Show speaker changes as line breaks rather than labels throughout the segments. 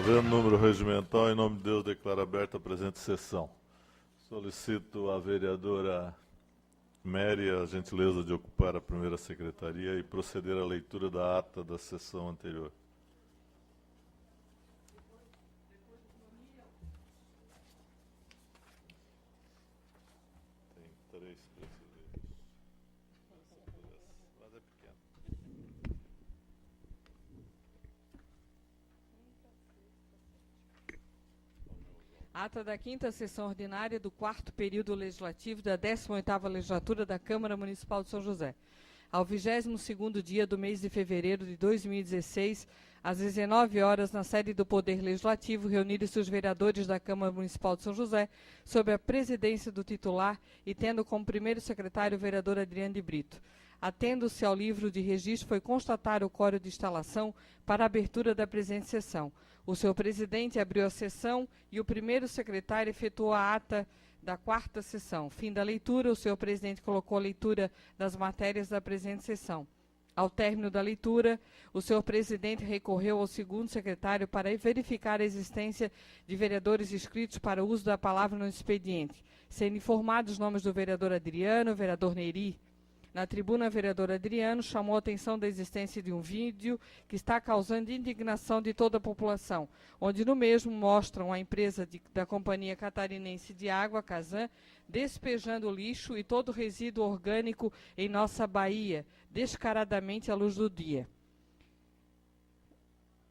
Havendo número regimental, em nome de Deus, declaro aberta a presente sessão. Solicito a vereadora Mary a gentileza de ocupar a primeira secretaria e proceder à leitura da ata da sessão anterior. Tem 3 presidentes. Mas é pequeno.
Ata da 5ª sessão ordinária do 4º período legislativo da 18ª legislatura da Câmara Municipal de São José. Ao 22º dia do mês de fevereiro de 2016, às 19 horas, na sede do Poder Legislativo, reuniram-se os vereadores da Câmara Municipal de São José, sob a presidência do titular e tendo como primeiro secretário o vereador Adriano de Brito. Atendo-se ao livro de registro, foi constatado o quórum de instalação para a abertura da presente sessão. O seu presidente abriu a sessão e o primeiro secretário efetuou a ata da 4ª sessão. Fim da leitura, o seu presidente colocou a leitura das matérias da presente sessão. Ao término da leitura, o senhor presidente recorreu ao segundo secretário para verificar a existência de vereadores inscritos para o uso da palavra no expediente. Sendo informados os nomes do vereador Adriano, vereador Neri. Na tribuna, o vereador Adriano chamou a atenção da existência de um vídeo que está causando indignação de toda a população, onde no mesmo mostram a empresa da Companhia Catarinense de Água, Casan, despejando lixo e todo resíduo orgânico em nossa Bahia, descaradamente à luz do dia.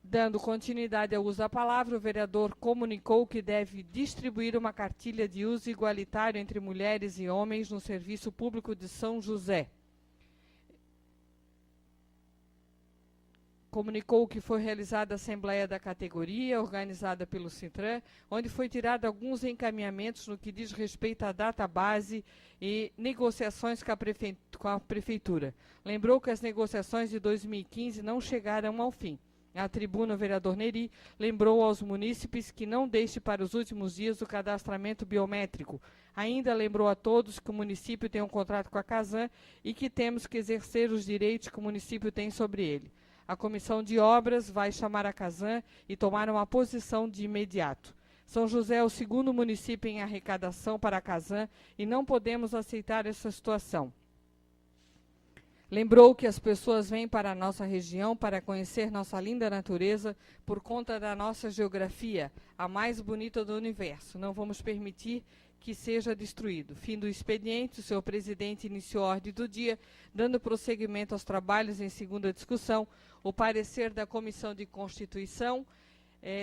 Dando continuidade ao uso da palavra, o vereador comunicou que deve distribuir uma cartilha de uso igualitário entre mulheres e homens no Serviço Público de São José. Comunicou que foi realizada a Assembleia da Categoria, organizada pelo Cintran, onde foi tirado alguns encaminhamentos no que diz respeito à data-base e negociações com a Prefeitura. Lembrou que as negociações de 2015 não chegaram ao fim. Na tribuna, o vereador Neri lembrou aos munícipes que não deixe para os últimos dias o cadastramento biométrico. Ainda lembrou a todos que o município tem um contrato com a Casan e que temos que exercer os direitos que o município tem sobre ele. A Comissão de Obras vai chamar a Casan e tomar uma posição de imediato. São José é o segundo município em arrecadação para a Casan e não podemos aceitar essa situação. Lembrou que as pessoas vêm para a nossa região para conhecer nossa linda natureza por conta da nossa geografia, a mais bonita do universo. Não vamos permitir que seja destruído. Fim do expediente, o senhor presidente iniciou a ordem do dia, dando prosseguimento aos trabalhos em segunda discussão, o parecer da Comissão de Constituição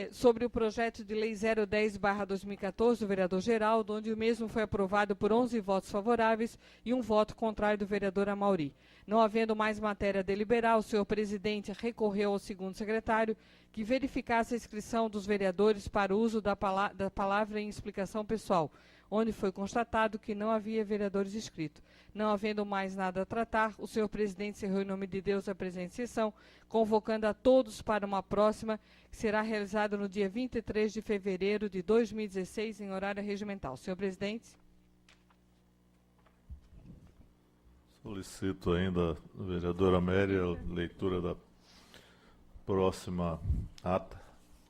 sobre o projeto de lei 010/2014 do vereador Geraldo, onde o mesmo foi aprovado por 11 votos favoráveis e um voto contrário do vereador Amauri. Não havendo mais matéria a deliberar, o senhor presidente recorreu ao segundo secretário que verificasse a inscrição dos vereadores para o uso da palavra em explicação pessoal, onde foi constatado que não havia vereadores inscritos. Não havendo mais nada a tratar, o senhor presidente encerrou em nome de Deus a presente sessão, convocando a todos para uma próxima, que será realizada no dia 23 de fevereiro de 2016, em horário regimental. Senhor presidente.
Solicito ainda, vereadora Mary, a leitura da próxima ata.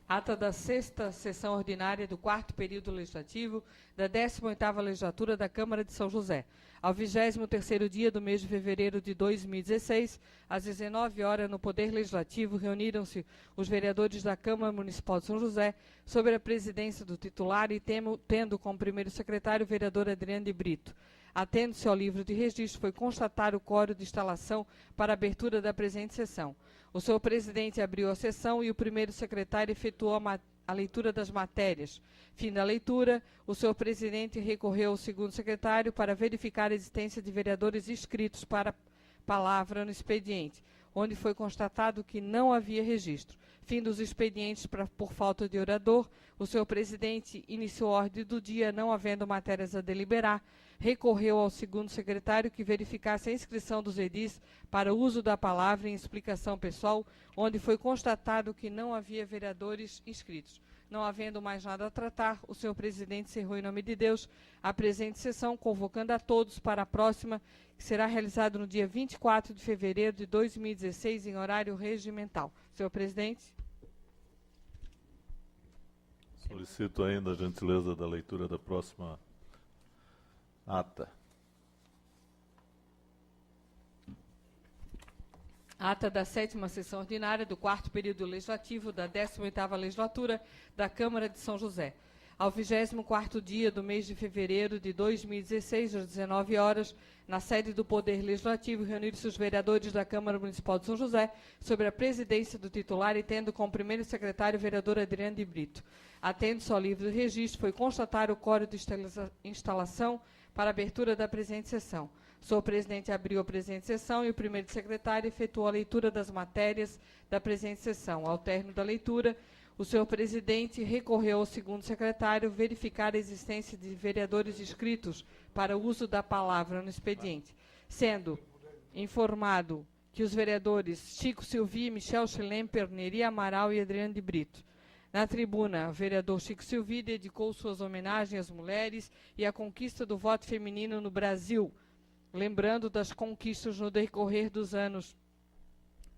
Ata da 6ª sessão ordinária do 4º período legislativo da 18ª legislatura da Câmara de São José. Ao 23º dia do mês de fevereiro de 2016, às 19 horas, no Poder Legislativo, reuniram-se os vereadores da Câmara Municipal de São José, sob a presidência do titular e tendo como primeiro secretário o vereador Adriano de Brito. Atendo-se ao livro de registro, foi constatado o quórum de instalação para a abertura da presente sessão. O senhor presidente abriu a sessão e o primeiro secretário efetuou a leitura das matérias. Fim da leitura, o senhor presidente recorreu ao segundo secretário para verificar a existência de vereadores inscritos para palavra no expediente, onde foi constatado que não havia registro. Fim dos expedientes por falta de orador, o senhor presidente iniciou a ordem do dia, não havendo matérias a deliberar, recorreu ao segundo secretário que verificasse a inscrição dos edis para o uso da palavra em explicação pessoal, onde foi constatado que não havia vereadores inscritos. Não havendo mais nada a tratar, o senhor presidente encerrou em nome de Deus a presente sessão, convocando a todos para a próxima, que será realizada no dia 24 de fevereiro de 2016, em horário regimental. Senhor presidente.
Solicito ainda a gentileza da leitura da próxima ata.
Ata da 7ª sessão ordinária do 4º período legislativo da 18ª legislatura da Câmara de São José. Ao 24º dia do mês de fevereiro de 2016, às 19 horas, na sede do Poder Legislativo, reuniram-se os vereadores da Câmara Municipal de São José, sob a presidência do titular e tendo como primeiro secretário o vereador Adriano de Brito. Atendo-se ao livro de registro, foi constatado o quórum de instalação para a abertura da presente sessão. O senhor presidente abriu a presente sessão e o primeiro secretário efetuou a leitura das matérias da presente sessão. Ao término da leitura, o senhor presidente recorreu ao segundo secretário verificar a existência de vereadores inscritos para o uso da palavra no expediente, sendo informado que os vereadores Chico Silvi, Michel Schlemper, Neri Amaral e Adriano de Brito. Na tribuna, o vereador Chico Silvi dedicou suas homenagens às mulheres e à conquista do voto feminino no Brasil, lembrando das conquistas no decorrer dos anos.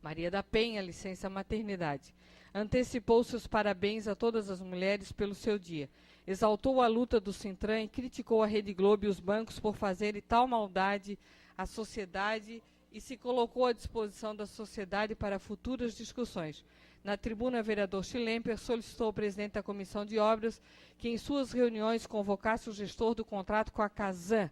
Maria da Penha, licença maternidade. Antecipou seus parabéns a todas as mulheres pelo seu dia. Exaltou a luta do Sintran e criticou a Rede Globo e os bancos por fazerem tal maldade à sociedade e se colocou à disposição da sociedade para futuras discussões. Na tribuna, o vereador Schlemper solicitou ao presidente da Comissão de Obras que em suas reuniões convocasse o gestor do contrato com a Casan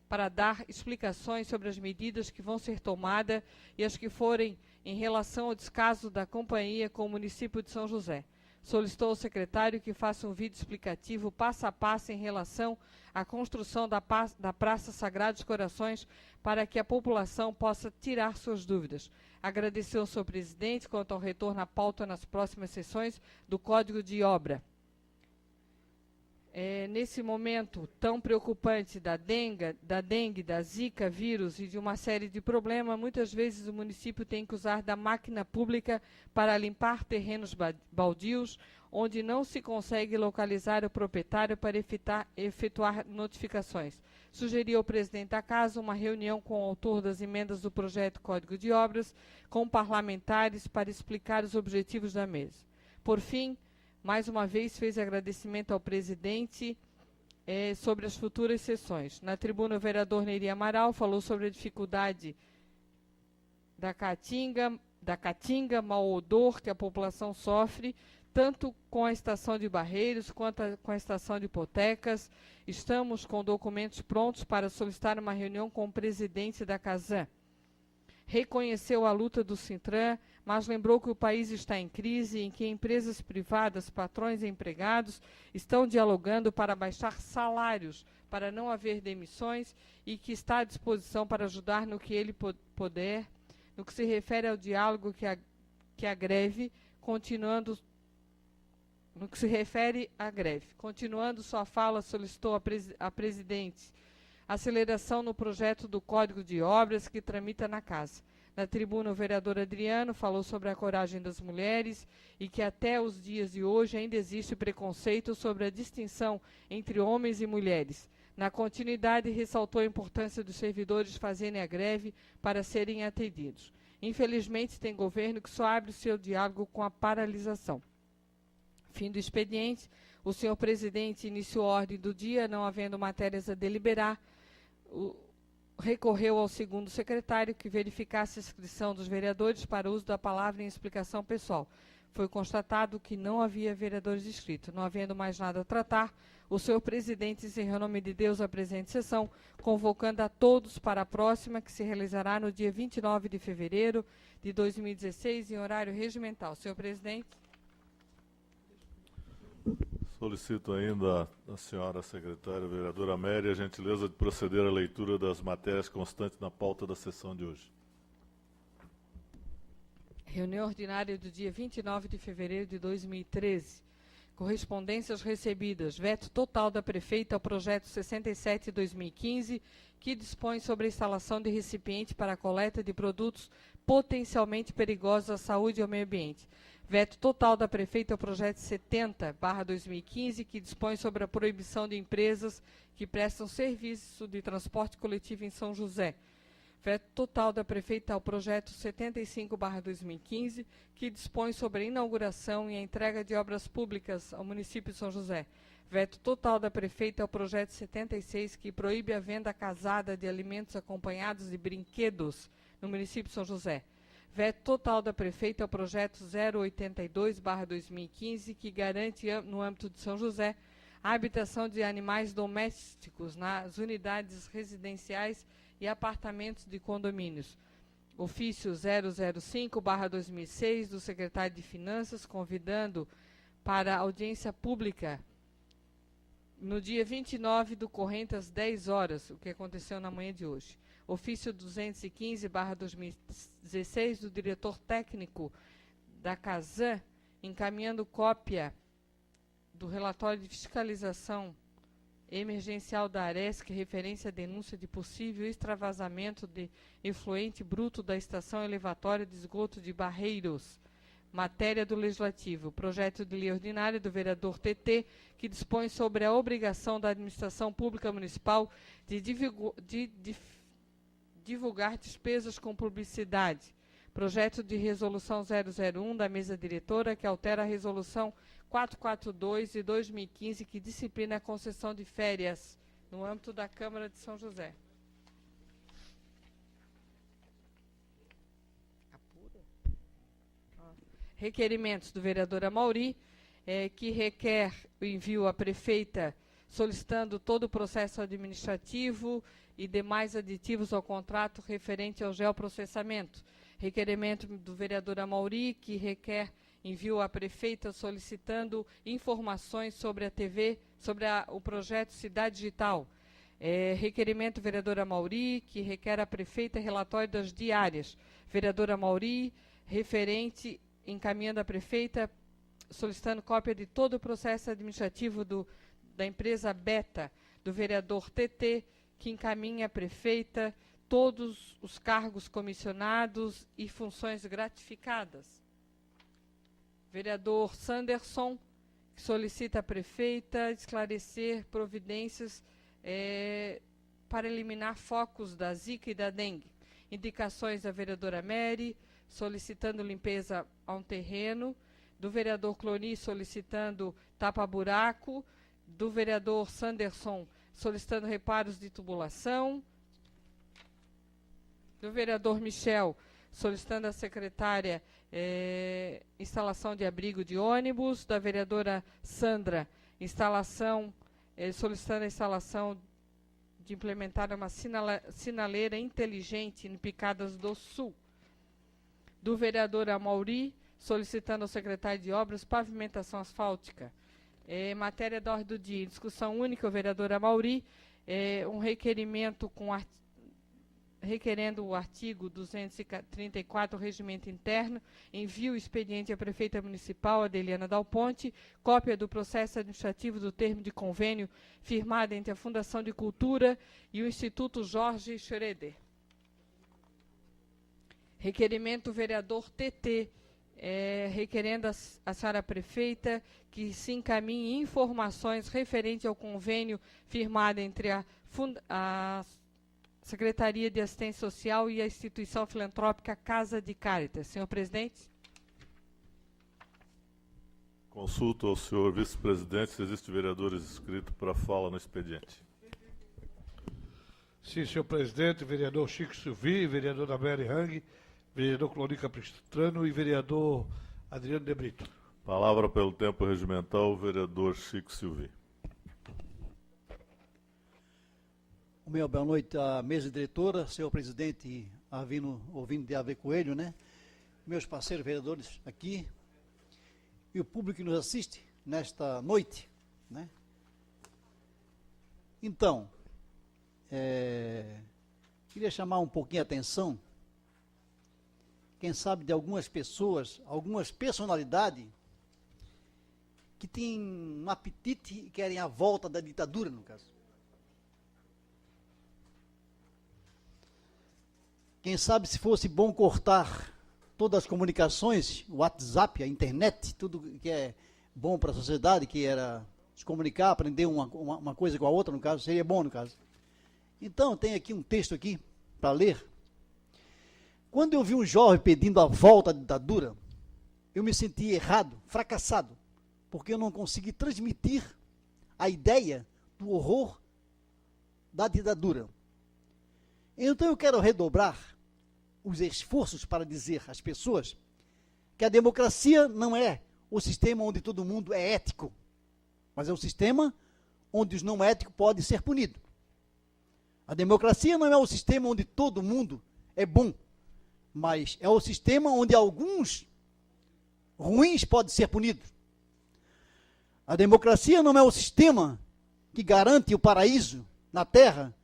para dar explicações sobre as medidas que vão ser tomadas e as que forem em relação ao descaso da companhia com o município de São José. Solicitou ao secretário que faça um vídeo explicativo passo a passo em relação à construção da Praça Sagrados Corações para que a população possa tirar suas dúvidas. Agradeceu ao senhor presidente quanto ao retorno à pauta nas próximas sessões do Código de Obra. Nesse momento tão preocupante da dengue, da zika vírus e de uma série de problemas, muitas vezes o município tem que usar da máquina pública para limpar terrenos baldios, onde não se consegue localizar o proprietário para efetuar notificações. Sugeriu ao presidente da Casa uma reunião com o autor das emendas do projeto Código de Obras, com parlamentares para explicar os objetivos da mesa. Por fim, mais uma vez fez agradecimento ao presidente sobre as futuras sessões. Na tribuna, o vereador Neri Amaral falou sobre a dificuldade da caatinga, mau odor que a população sofre, tanto com a estação de Barreiros quanto com a estação de Hipotecas. Estamos com documentos prontos para solicitar uma reunião com o presidente da Casan. Reconheceu a luta do Sintran, mas lembrou que o país está em crise, em que empresas privadas, patrões e empregados estão dialogando para baixar salários, para não haver demissões e que está à disposição para ajudar no que ele puder, no que se refere ao diálogo que a greve, continuando sua fala, solicitou a presidente aceleração no projeto do Código de Obras que tramita na Casa. Na tribuna, o vereador Adriano falou sobre a coragem das mulheres e que até os dias de hoje ainda existe preconceito sobre a distinção entre homens e mulheres. Na continuidade, ressaltou a importância dos servidores fazerem a greve para serem atendidos. Infelizmente, tem governo que só abre o seu diálogo com a paralisação. Fim do expediente, o senhor presidente iniciou a ordem do dia, não havendo matérias a deliberar, recorreu ao segundo secretário que verificasse a inscrição dos vereadores para o uso da palavra em explicação pessoal. Foi constatado que não havia vereadores inscritos. Não havendo mais nada a tratar, o senhor presidente encerrou em nome de Deus a presente sessão, convocando a todos para a próxima, que se realizará no dia 29 de fevereiro de 2016, em horário regimental. Senhor presidente.
Solicito ainda a senhora secretária, vereadora Méria, a gentileza de proceder à leitura das matérias constantes na pauta da sessão de hoje.
Reunião ordinária do dia 29 de fevereiro de 2013. Correspondências recebidas. Veto total da prefeita ao projeto 67/2015, que dispõe sobre a instalação de recipiente para a coleta de produtos potencialmente perigosos à saúde e ao meio ambiente. Veto total da prefeita ao projeto 70/2015, que dispõe sobre a proibição de empresas que prestam serviço de transporte coletivo em São José. Veto total da prefeita ao projeto 75/2015, que dispõe sobre a inauguração e a entrega de obras públicas ao município de São José. Veto total da prefeita ao projeto 76, que proíbe a venda casada de alimentos acompanhados de brinquedos no município de São José. Veto total da prefeita ao projeto 082/2015, que garante, no âmbito de São José, a habitação de animais domésticos nas unidades residenciais e apartamentos de condomínios. Ofício 005/2006 do secretário de Finanças, convidando para audiência pública no dia 29 do corrente às 10 horas, o que aconteceu na manhã de hoje. Ofício 215/2016 do diretor técnico da Casan, encaminhando cópia do relatório de fiscalização emergencial da Aresc, referência à denúncia de possível extravasamento de efluente bruto da estação elevatória de esgoto de Barreiros. Matéria do Legislativo. Projeto de lei ordinária do vereador TT, que dispõe sobre a obrigação da administração pública municipal de divulgar despesas com publicidade. Projeto de resolução 001 da mesa diretora, que altera a resolução 442 de 2015, que disciplina a concessão de férias no âmbito da Câmara de São José. Requerimentos do vereador Amauri, que requer o envio à prefeita solicitando todo o processo administrativo e demais aditivos ao contrato referente ao geoprocessamento. Requerimento do vereador Amauri, que requer envio à prefeita solicitando informações sobre a TV, sobre o projeto Cidade Digital. Requerimento do vereador Amauri, que requer à prefeita relatório das diárias. Vereador Amauri, referente, encaminhando à prefeita, solicitando cópia de todo o processo administrativo da empresa Beta, do vereador TT, que encaminha à prefeita todos os cargos comissionados e funções gratificadas. Vereador Sanderson, que solicita à prefeita esclarecer providências para eliminar focos da Zika e da dengue. Indicações da vereadora Mary, solicitando limpeza a um terreno, do vereador Cloni solicitando tapa-buraco, do vereador Sanderson solicitando reparos de tubulação, do vereador Michel solicitando à secretária instalação de abrigo de ônibus, da vereadora Sandra solicitando a instalação de implementar uma sinaleira inteligente em Picadas do Sul, do vereador Amauri, solicitando ao secretário de Obras pavimentação asfáltica. Matéria da ordem do dia, discussão única, o vereador Amauri, um requerimento requerendo o artigo 234 do Regimento Interno, envio o expediente à prefeita municipal, Adeliana Dal Ponte, cópia do processo administrativo do termo de convênio firmado entre a Fundação de Cultura e o Instituto Jorge Schroeder. Requerimento do vereador TT, requerendo a senhora prefeita que se encaminhe informações referentes ao convênio firmado entre a Secretaria de Assistência Social e a instituição filantrópica Casa de Caritas. Senhor presidente.
Consulto ao senhor vice-presidente se existe vereadores inscritos para fala no expediente.
Sim, senhor presidente, vereador Chico Silvi, vereadora Mary Hang, vereador Cloni Capistrano e vereador Adriano de Brito.
Palavra pelo tempo regimental, o vereador Chico Silvi.
Boa noite à mesa diretora, senhor presidente ouvindo de A.V. Coelho, né? Meus parceiros vereadores aqui e o público que nos assiste nesta noite, né? Então, queria chamar um pouquinho a atenção, quem sabe de algumas pessoas, algumas personalidades que têm um apetite e querem a volta da ditadura, no caso. Quem sabe se fosse bom cortar todas as comunicações, o WhatsApp, a internet, tudo que é bom para a sociedade, que era se comunicar, aprender uma coisa com a outra, no caso, seria bom, no caso. Então, tem aqui um texto aqui para ler, Quando eu vi um jovem pedindo a volta da ditadura, eu me senti errado, fracassado, porque eu não consegui transmitir a ideia do horror da ditadura. Então eu quero redobrar os esforços para dizer às pessoas que a democracia não é o sistema onde todo mundo é ético, mas é um sistema onde os não éticos podem ser punidos. A democracia não é o sistema onde todo mundo é bom, mas é o sistema onde alguns ruins podem ser punidos. A democracia não é o sistema que garante o paraíso na terra,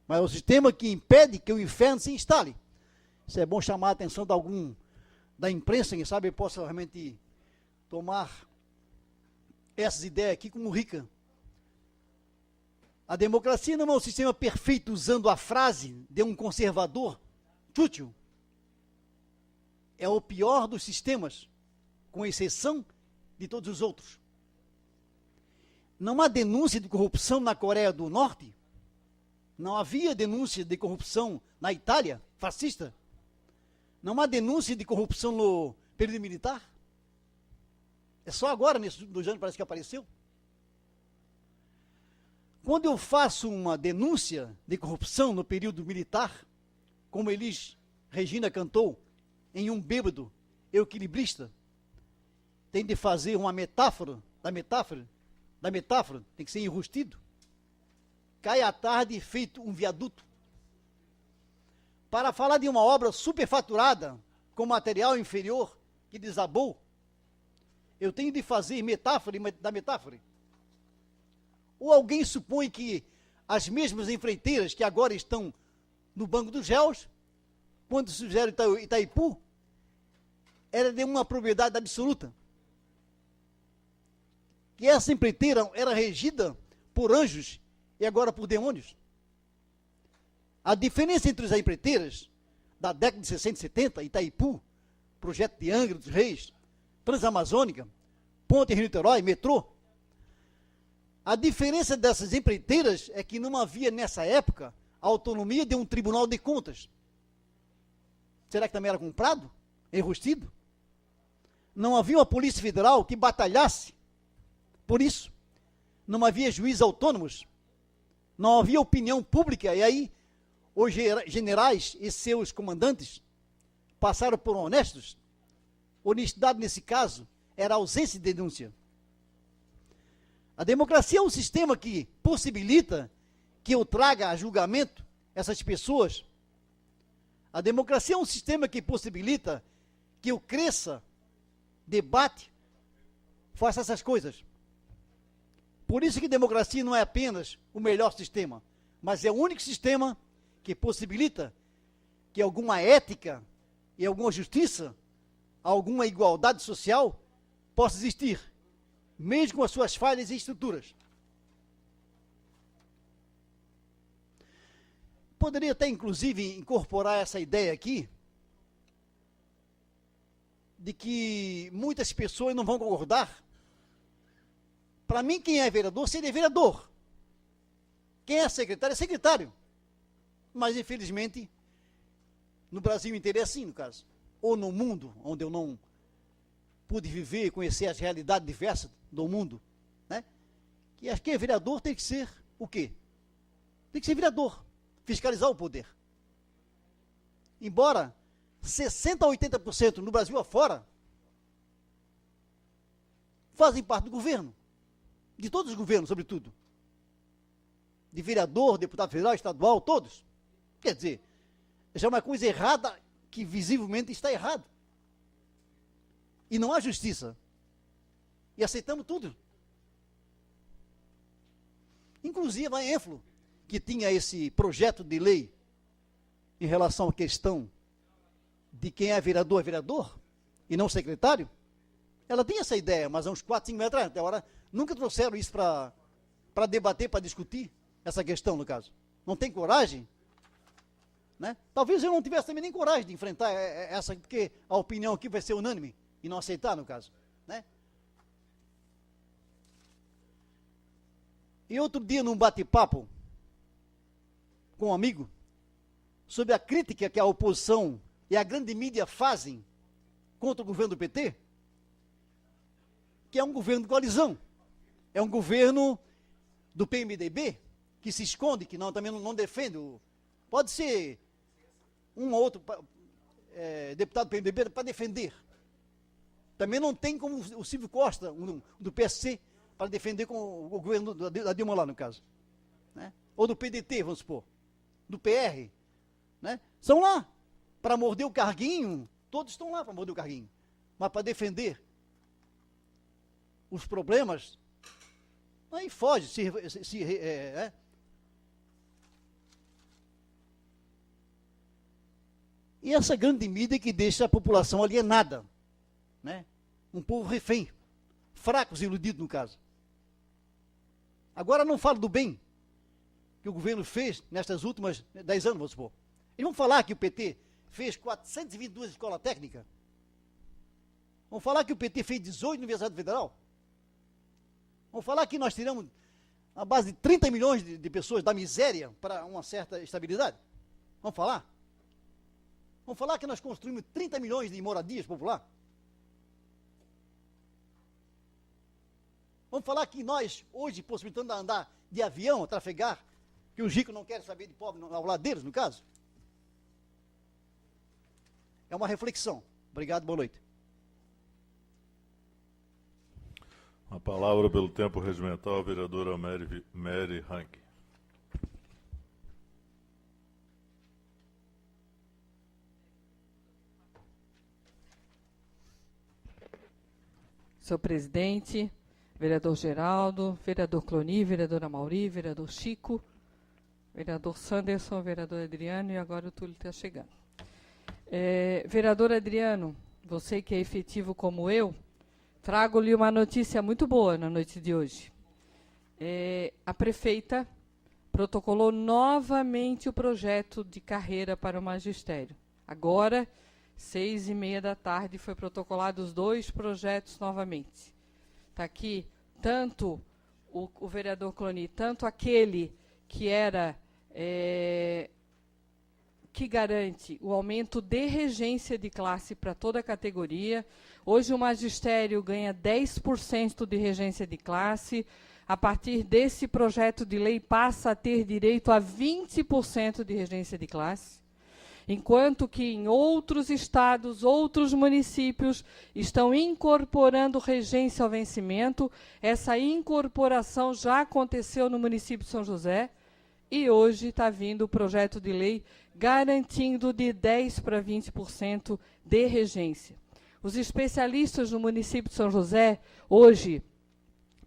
mas é o sistema que impede que o inferno se instale. Isso é bom chamar a atenção de algum da imprensa, quem sabe possa realmente tomar essas ideias aqui como rica. A democracia não é um sistema perfeito, usando a frase de um conservador Churchill. É o pior dos sistemas, com exceção de todos os outros. Não há denúncia de corrupção na Coreia do Norte? Não havia denúncia de corrupção na Itália, fascista? Não há denúncia de corrupção no período militar? É só agora, nesses 2 anos, parece que apareceu. Quando eu faço uma denúncia de corrupção no período militar, como Elis Regina cantou, em Um Bêbado Equilibrista, tem de fazer uma metáfora, da metáfora, tem que ser enrustido. Cai à tarde feito um viaduto. Para falar de uma obra superfaturada, com material inferior, que desabou, eu tenho de fazer metáfora da metáfora. Ou alguém supõe que as mesmas empreiteiras que agora estão no banco dos réus, quando se fizeram Itaipu, era de uma propriedade absoluta. Que essa empreiteira era regida por anjos e agora por demônios. A diferença entre as empreiteiras da década de 60 e 70, Itaipu, Projeto de Angra dos Reis, Transamazônica, Ponte Rio-Niterói, metrô, a diferença dessas empreiteiras é que não havia nessa época a autonomia de um tribunal de contas. Será que também era comprado? Enrustido? Não havia uma polícia federal que batalhasse por isso. Não havia juízes autônomos. Não havia opinião pública. E aí, os generais e seus comandantes passaram por honestos. Honestidade, nesse caso, era a ausência de denúncia. A democracia é um sistema que possibilita que eu traga a julgamento essas pessoas. A democracia é um sistema que possibilita que eu cresça, debate, faça essas coisas. Por isso que democracia não é apenas o melhor sistema, mas é o único sistema que possibilita que alguma ética e alguma justiça, alguma igualdade social possa existir, mesmo com as suas falhas e estruturas. Poderia até, inclusive, incorporar essa ideia aqui, de que muitas pessoas não vão concordar. Para mim, quem é vereador, seria vereador. Quem é secretário, é secretário. Mas, infelizmente, no Brasil inteiro é assim, no caso. Ou no mundo, onde eu não pude viver e conhecer as realidades diversas do mundo, né? Que quem é vereador tem que ser o quê? Tem que ser vereador, fiscalizar o poder. Embora 60% a 80% no Brasil afora fazem parte do governo, de todos os governos, sobretudo. De vereador, deputado federal, estadual, todos. Quer dizer, já é uma coisa errada que visivelmente está errado. E não há justiça. E aceitamos tudo. Inclusive a Enflo, que tinha esse projeto de lei em relação à questão de quem é vereador e não secretário, ela tem essa ideia, mas há uns 4, 5 meses atrás, até agora, nunca trouxeram isso para debater, para discutir essa questão, no caso. Não tem coragem, né? Talvez eu não tivesse também nem coragem de enfrentar essa, porque a opinião aqui vai ser unânime, e não aceitar, no caso, né? E outro dia, num bate-papo com um amigo, sobre a crítica que a oposição e a grande mídia fazem contra o governo do PT, que é um governo de coalizão, é um governo do PMDB, que se esconde, que também não defende. Pode ser um ou outro deputado do PMDB para defender. Também não tem como o Silvio Costa, do PSC, para defender com o governo da Dilma lá, no caso. Né? Ou do PDT, vamos supor. Do PR. Né? São lá para morder o carguinho. Todos estão lá para morder o carguinho. Mas para defender os problemas, aí foge. E essa grande mídia que deixa a população alienada. Né? Um povo refém, fracos e iludidos no caso. Agora não falo do bem que o governo fez nestas últimas 10 anos, vamos supor. Eles vão falar que o PT fez 422 escolas técnicas? Vão falar que o PT fez 18 universidades federal? Vão falar que nós tiramos a base de 30 milhões de pessoas da miséria para uma certa estabilidade? Vão falar? Vão falar que nós construímos 30 milhões de moradias populares? Vamos falar que nós, hoje, possibilitando andar de avião, trafegar, que os ricos não querem saber de pobre ao lado deles, no caso? É uma reflexão. Obrigado, boa noite.
A palavra pelo tempo regimental, a vereadora Mary Rank.
Senhor presidente, vereador Geraldo, vereador Cloni, vereadora Mauri, vereador Chico, vereador Sanderson, vereador Adriano, e agora o Túlio está chegando. Vereador Adriano, você que é efetivo como eu, trago-lhe uma notícia muito boa na noite de hoje. A prefeita protocolou novamente o projeto de carreira para o magistério. Agora, 6h30 da tarde, foi protocolado os 2 projetos novamente. Está aqui tanto o vereador Cloni, tanto aquele que era que garante o aumento de regência de classe para toda a categoria. Hoje o magistério ganha 10% de regência de classe. A partir desse projeto de lei passa a ter direito a 20% de regência de classe. Enquanto que em outros estados, outros municípios estão incorporando regência ao vencimento, essa incorporação já aconteceu no município de São José e hoje está vindo o projeto de lei garantindo de 10% para 20% de regência. Os especialistas no município de São José hoje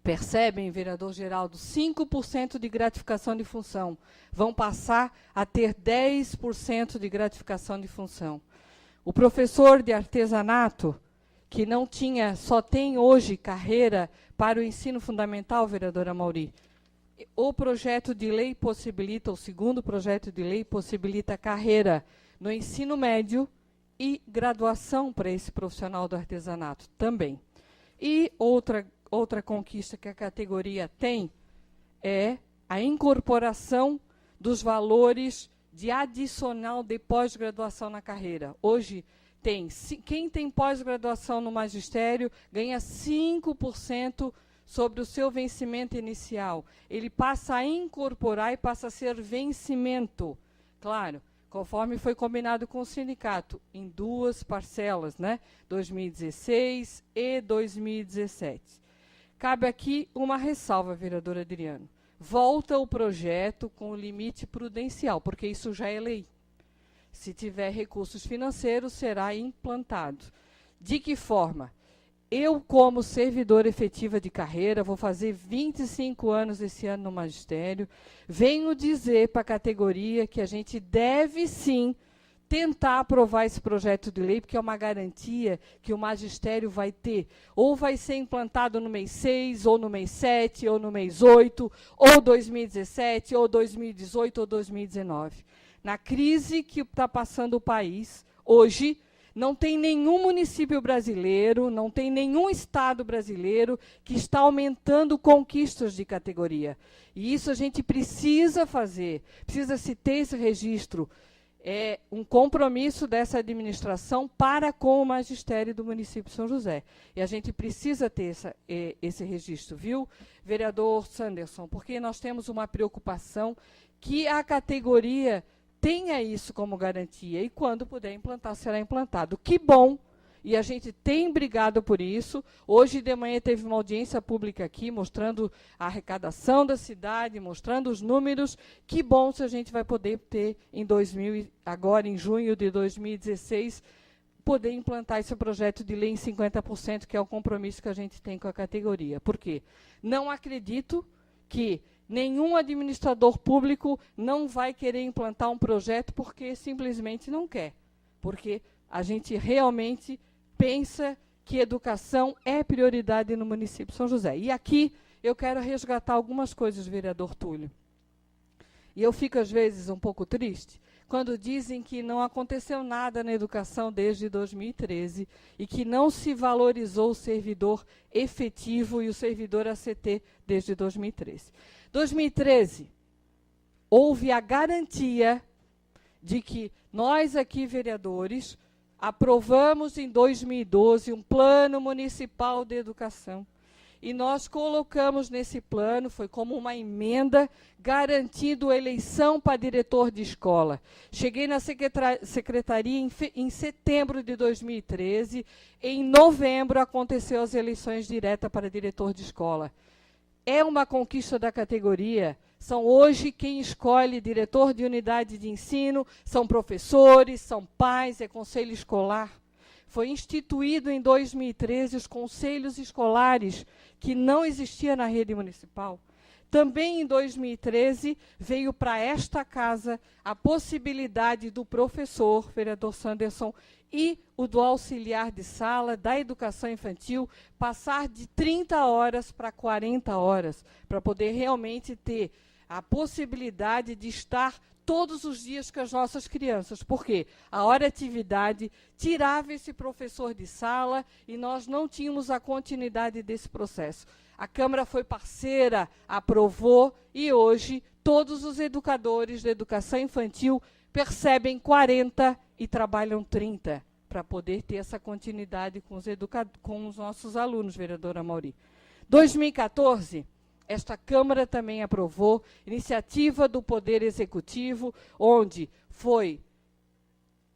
percebem, vereador Geraldo, 5% de gratificação de função. Vão passar a ter 10% de gratificação de função. O professor de artesanato, que não tinha, só tem hoje carreira para o ensino fundamental, vereadora Mauri, o projeto de lei possibilita, o segundo projeto de lei possibilita carreira no ensino médio e graduação para esse profissional do artesanato também. E outra conquista que a categoria tem é a incorporação dos valores de adicional de pós-graduação na carreira. Hoje, quem tem pós-graduação no magistério ganha 5% sobre o seu vencimento inicial. Ele passa a incorporar e passa a ser vencimento. Claro, conforme foi combinado com o sindicato, em 2 parcelas, né? 2016 e 2017. Cabe aqui uma ressalva, vereador Adriano. Volta o projeto com o limite prudencial, porque isso já é lei. Se tiver recursos financeiros, será implantado. De que forma? Eu, como servidora efetiva de carreira, vou fazer 25 anos esse ano no magistério, venho dizer para a categoria que a gente deve, sim, tentar aprovar esse projeto de lei, porque é uma garantia que o magistério vai ter. Ou vai ser implantado no mês 6, ou no mês 7, ou no mês 8, ou 2017, ou 2018, ou 2019. Na crise que está passando o país, hoje, não tem nenhum município brasileiro, não tem nenhum estado brasileiro que está aumentando conquistas de categoria. E isso a gente precisa fazer, precisa se ter esse registro. é um compromisso dessa administração para com o magistério do município de São José. E a gente precisa ter esse registro, viu, vereador Sanderson? Porque nós temos uma preocupação que a categoria tenha isso como garantia e, quando puder implantar, será implantado. Que bom! E a gente tem brigado por isso. Hoje de manhã teve uma audiência pública aqui, mostrando a arrecadação da cidade, mostrando os números. Que bom se a gente vai poder ter, agora em junho de 2016, poder implantar esse projeto de lei em 50%, que é o compromisso que a gente tem com a categoria. Por quê? Não acredito que nenhum administrador público não vai querer implantar um projeto porque simplesmente não quer. Porque a gente realmente pensa que educação é prioridade no município de São José. E aqui eu quero resgatar algumas coisas, vereador Túlio. E eu fico, às vezes, um pouco triste quando dizem que não aconteceu nada na educação desde 2013 e que não se valorizou o servidor efetivo e o servidor ACT desde 2013. 2013, houve a garantia de que nós aqui, vereadores, aprovamos em 2012 um plano municipal de educação. E nós colocamos nesse plano, foi como uma emenda, garantindo a eleição para diretor de escola. Cheguei na secretaria em setembro de 2013, em novembro aconteceu as eleições diretas para diretor de escola. É uma conquista da categoria. São hoje quem escolhe diretor de unidade de ensino, são professores, são pais, é conselho escolar. Foi instituído em 2013 os conselhos escolares, que não existia na rede municipal. Também em 2013 veio para esta casa a possibilidade do professor, vereador Sanderson, e o do auxiliar de sala da educação infantil passar de 30 horas para 40 horas, para poder realmente ter a possibilidade de estar todos os dias com as nossas crianças. Por quê? A hora atividade tirava esse professor de sala e nós não tínhamos a continuidade desse processo. A Câmara foi parceira, aprovou, e hoje todos os educadores da educação infantil percebem 40 e trabalham 30, para poder ter essa continuidade com os nossos alunos, vereadora Mauri. 2014, esta Câmara também aprovou iniciativa do Poder Executivo, onde foi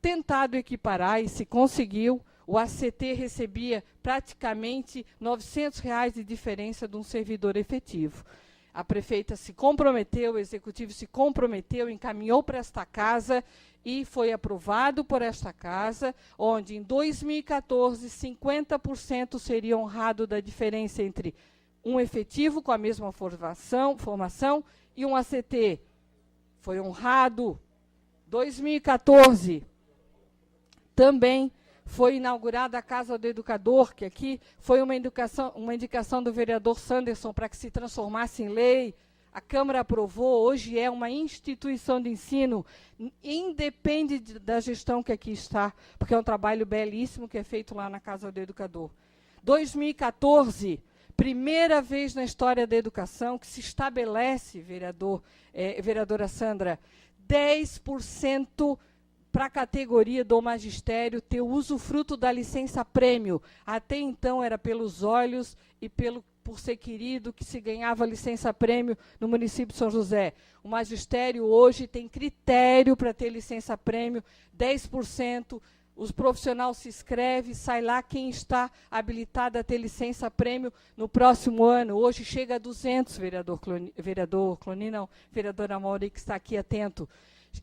tentado equiparar e se conseguiu. O ACT recebia praticamente R$900 de diferença de um servidor efetivo. A prefeita se comprometeu, o executivo se comprometeu, encaminhou para esta casa e foi aprovado por esta casa, onde em 2014 50% seria honrado da diferença entre um efetivo com a mesma formação e um ACT. Foi honrado. 2014 também foi inaugurada a Casa do Educador, que aqui foi uma indicação do vereador Sanderson para que se transformasse em lei. A Câmara aprovou, hoje é uma instituição de ensino, independe da gestão que aqui está, porque é um trabalho belíssimo que é feito lá na Casa do Educador. 2014, primeira vez na história da educação que se estabelece, vereadora Sandra, 10% para a categoria do magistério ter o usufruto da licença-prêmio. Até então era pelos olhos e por ser querido que se ganhava licença-prêmio no município de São José. O magistério hoje tem critério para ter licença-prêmio, 10%. Os profissionais se inscrevem, sai lá quem está habilitado a ter licença-prêmio no próximo ano. Hoje chega a 200, vereadora Mauri, que está aqui atento.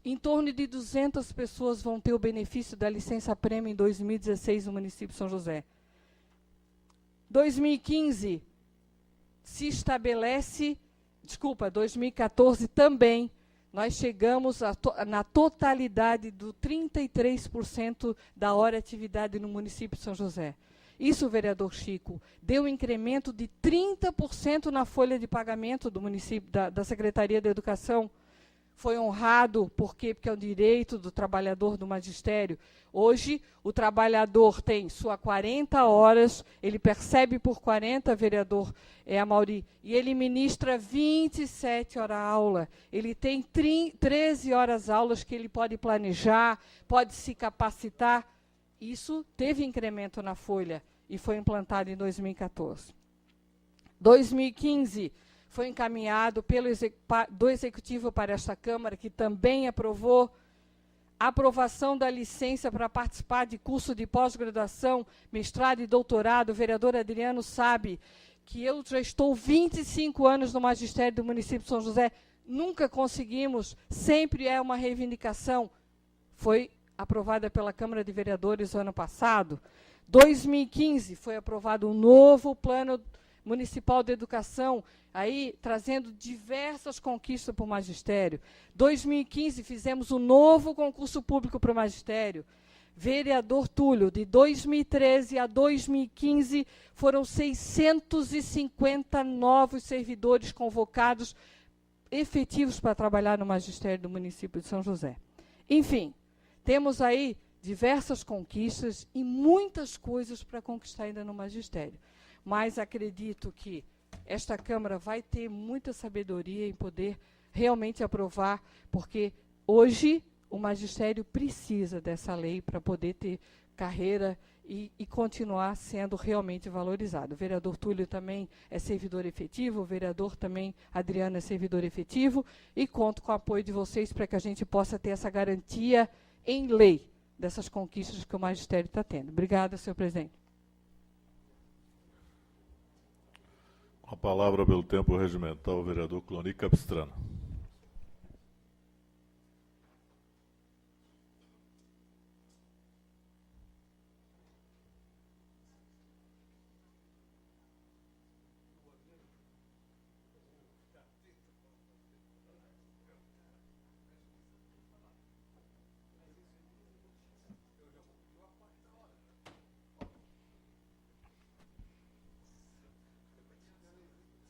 Em torno de 200 pessoas vão ter o benefício da licença-prêmio em 2016 no município de São José. 2015 se estabelece, 2014 também, nós chegamos na totalidade do 33% da hora atividade no município de São José. Isso, vereador Chico, deu um incremento de 30% na folha de pagamento do município, da Secretaria da Educação. foi honrado, por quê? Porque é um direito do trabalhador do magistério. Hoje, o trabalhador tem sua 40 horas, ele percebe por 40, vereador Amaury, e ele ministra 27 horas aula. Ele tem 13 horas aulas que ele pode planejar, pode se capacitar. Isso teve incremento na folha e foi implantado em 2014. 2015 foi encaminhado do Executivo para esta Câmara, que também aprovou a aprovação da licença para participar de curso de pós-graduação, mestrado e doutorado. O vereador Adriano sabe que eu já estou 25 anos no magistério do município de São José, nunca conseguimos, sempre é uma reivindicação. Foi aprovada pela Câmara de Vereadores no ano passado. 2015 foi aprovado um novo plano municipal de educação, aí trazendo diversas conquistas para o magistério. 2015 fizemos um novo concurso público para o magistério. Vereador Túlio, de 2013 a 2015, foram 650 novos servidores convocados, efetivos para trabalhar no magistério do município de São José. Enfim, temos aí diversas conquistas e muitas coisas para conquistar ainda no magistério. Mas acredito que esta Câmara vai ter muita sabedoria em poder realmente aprovar, porque hoje o magistério precisa dessa lei para poder ter carreira e continuar sendo realmente valorizado. O vereador Túlio também é servidor efetivo, o vereador também, Adriano, é servidor efetivo, e conto com o apoio de vocês para que a gente possa ter essa garantia em lei dessas conquistas que o magistério está tendo. Obrigada, senhor presidente.
Com a palavra pelo tempo regimental, o vereador Cloni Capistrano.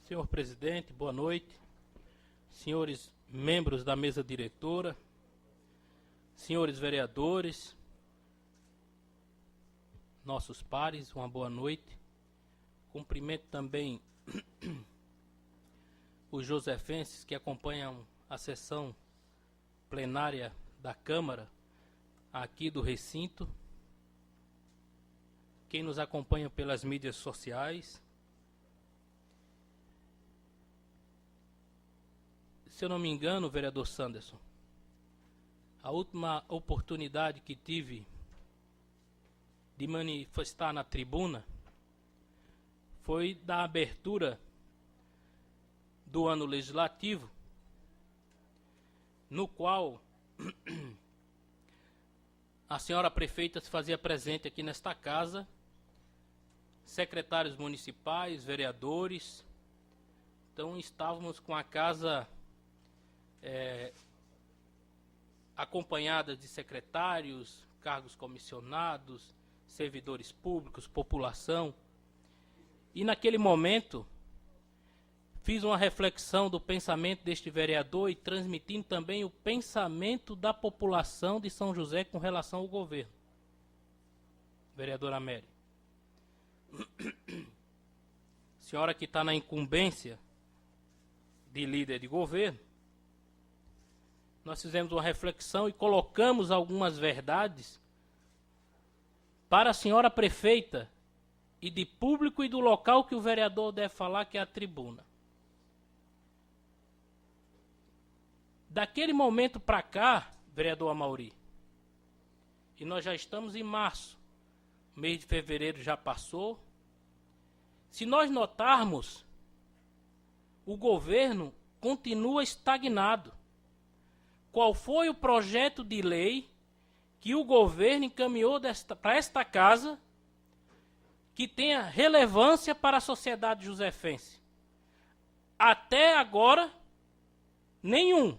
Senhor presidente, boa noite. Senhores membros da mesa diretora, senhores vereadores, nossos pares, uma boa noite. Cumprimento também os josefenses que acompanham a sessão plenária da Câmara aqui do recinto, quem nos acompanha pelas mídias sociais. Se eu não me engano, vereador Sanderson, a última oportunidade que tive de manifestar na tribuna foi da abertura do ano legislativo, no qual a senhora prefeita se fazia presente aqui nesta casa, secretários municipais, vereadores. Então estávamos com a casa acompanhada de secretários, cargos comissionados, servidores públicos, população. E naquele momento fiz uma reflexão do pensamento deste vereador e transmitindo também o pensamento da população de São José com relação ao governo. Vereadora Mary. Senhora que está na incumbência de líder de governo, nós fizemos uma reflexão e colocamos algumas verdades para a senhora prefeita e de público e do local que o vereador deve falar, que é a tribuna. Daquele momento para cá, vereador Amaury, e nós já estamos em março, o mês de fevereiro já passou, se nós notarmos, o governo continua estagnado. Qual foi o projeto de lei que o governo encaminhou para esta casa que tenha relevância para a sociedade josefense? Até agora, nenhum.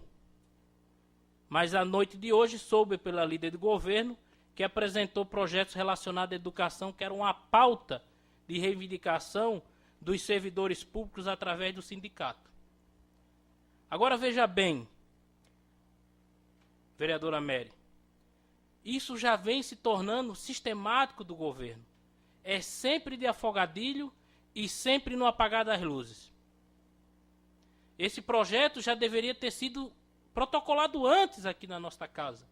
Mas à noite de hoje soube pela líder do governo que apresentou projetos relacionados à educação, que era uma pauta de reivindicação dos servidores públicos através do sindicato. Agora veja bem, vereadora Mary, isso já vem se tornando sistemático do governo. É sempre de afogadilho e sempre no apagar das luzes. Esse projeto já deveria ter sido protocolado antes aqui na nossa casa,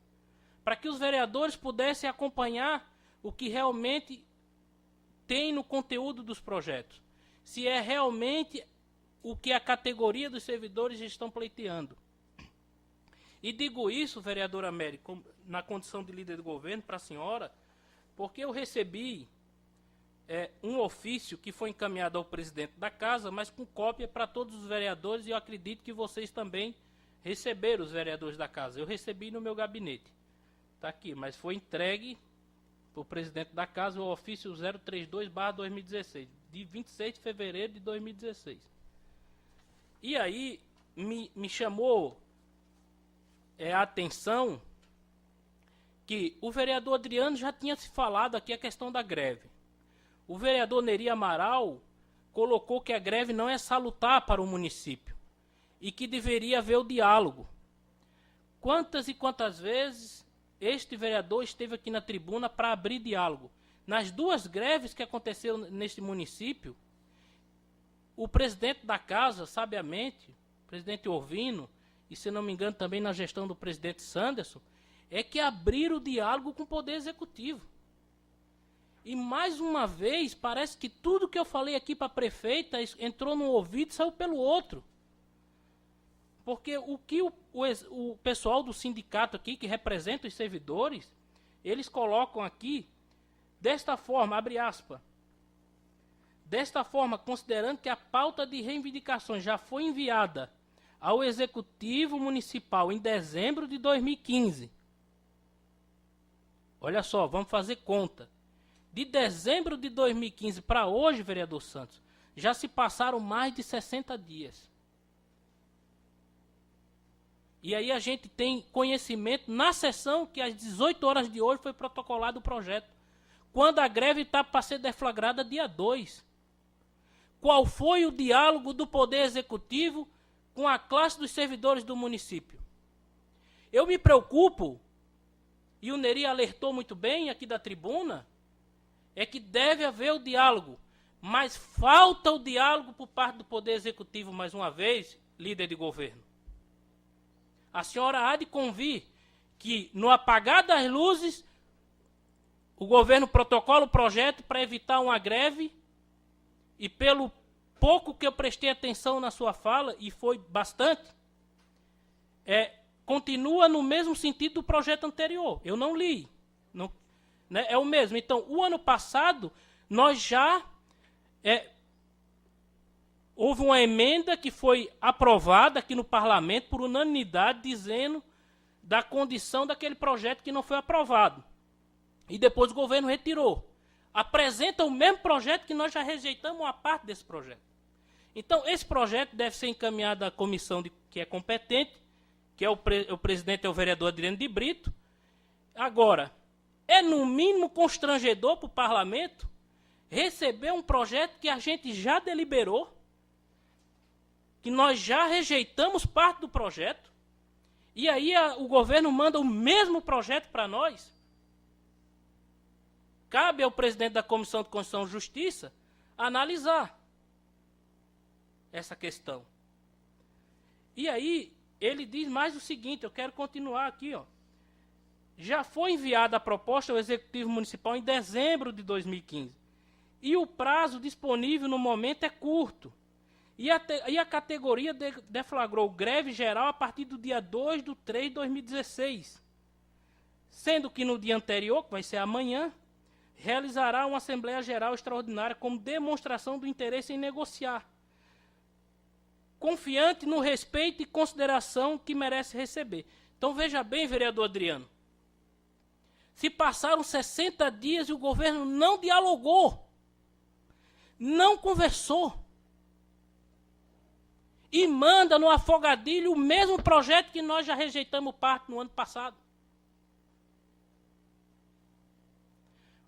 para que os vereadores pudessem acompanhar o que realmente tem no conteúdo dos projetos. Se é realmente o que a categoria dos servidores estão pleiteando. E digo isso, vereadora Mary, na condição de líder do governo, para a senhora, porque eu recebi um ofício que foi encaminhado ao presidente da casa, mas com cópia para todos os vereadores, e eu acredito que vocês também receberam, os vereadores da casa. Eu recebi no meu gabinete. Está aqui, mas foi entregue para o presidente da casa o ofício 032/2016, de 26 de fevereiro de 2016. E aí me chamou a atenção que o vereador Adriano já tinha se falado aqui a questão da greve. O vereador Neri Amaral colocou que a greve não é salutar para o município e que deveria haver o diálogo. Quantas e quantas vezes este vereador esteve aqui na tribuna para abrir diálogo? Nas duas greves que aconteceram neste município, o presidente da casa, sabiamente, o presidente Orvino, e se não me engano também na gestão do presidente Sanderson, é que abriram o diálogo com o Poder Executivo. E mais uma vez, parece que tudo que eu falei aqui para a prefeita entrou num ouvido e saiu pelo outro. Porque o que o pessoal do sindicato aqui, que representa os servidores, eles colocam aqui, desta forma, abre aspas, desta forma, considerando que a pauta de reivindicações já foi enviada ao Executivo Municipal em dezembro de 2015. Olha só, vamos fazer conta. De dezembro de 2015 para hoje, vereador Santos, já se passaram mais de 60 dias. E aí a gente tem conhecimento na sessão que às 18 horas de hoje foi protocolado o projeto, quando a greve está para ser deflagrada dia 2. Qual foi o diálogo do Poder Executivo com a classe dos servidores do município? Eu me preocupo, e o Neri alertou muito bem aqui da tribuna, é que deve haver o diálogo, mas falta o diálogo por parte do Poder Executivo, mais uma vez, líder de governo. A senhora há de convir que, no apagar das luzes, o governo protocola o projeto para evitar uma greve, e pelo pouco que eu prestei atenção na sua fala, e foi bastante, continua no mesmo sentido do projeto anterior. Eu não li. Não, né, é o mesmo. Então, o ano passado, nós já... houve uma emenda que foi aprovada aqui no parlamento por unanimidade, dizendo da condição daquele projeto que não foi aprovado. E depois o governo retirou. Apresenta o mesmo projeto que nós já rejeitamos uma parte desse projeto. Então, esse projeto deve ser encaminhado à comissão que é competente, que é o presidente é o vereador Adriano de Brito. Agora, é no mínimo constrangedor para o parlamento receber um projeto que a gente já deliberou, que nós já rejeitamos parte do projeto, e aí o governo manda o mesmo projeto para nós. Cabe ao presidente da Comissão de Constituição e Justiça analisar essa questão. E aí, ele diz mais o seguinte, eu quero continuar aqui, ó. Já foi enviada a proposta ao Executivo Municipal em dezembro de 2015. E o prazo disponível no momento é curto. E a categoria deflagrou greve geral a partir do dia 2/3/2016. Sendo que no dia anterior, que vai ser amanhã, realizará uma Assembleia Geral Extraordinária como demonstração do interesse em negociar, confiante no respeito e consideração que merece receber. Então veja bem, vereador Adriano, se passaram 60 dias e o governo não dialogou, não conversou, e manda no afogadilho o mesmo projeto que nós já rejeitamos parte no ano passado.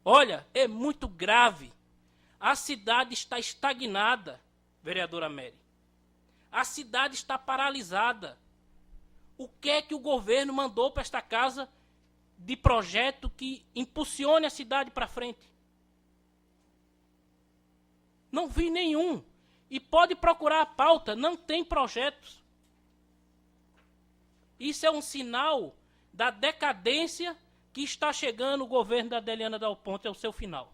Olha, é muito grave. A cidade está estagnada, vereadora Mary. A cidade está paralisada. O que é que o governo mandou para esta casa de projeto que impulsione a cidade para frente? Não vi nenhum. E pode procurar a pauta, não tem projetos. Isso é um sinal da decadência que está chegando o governo da Adeliana Dal Ponte ao seu final.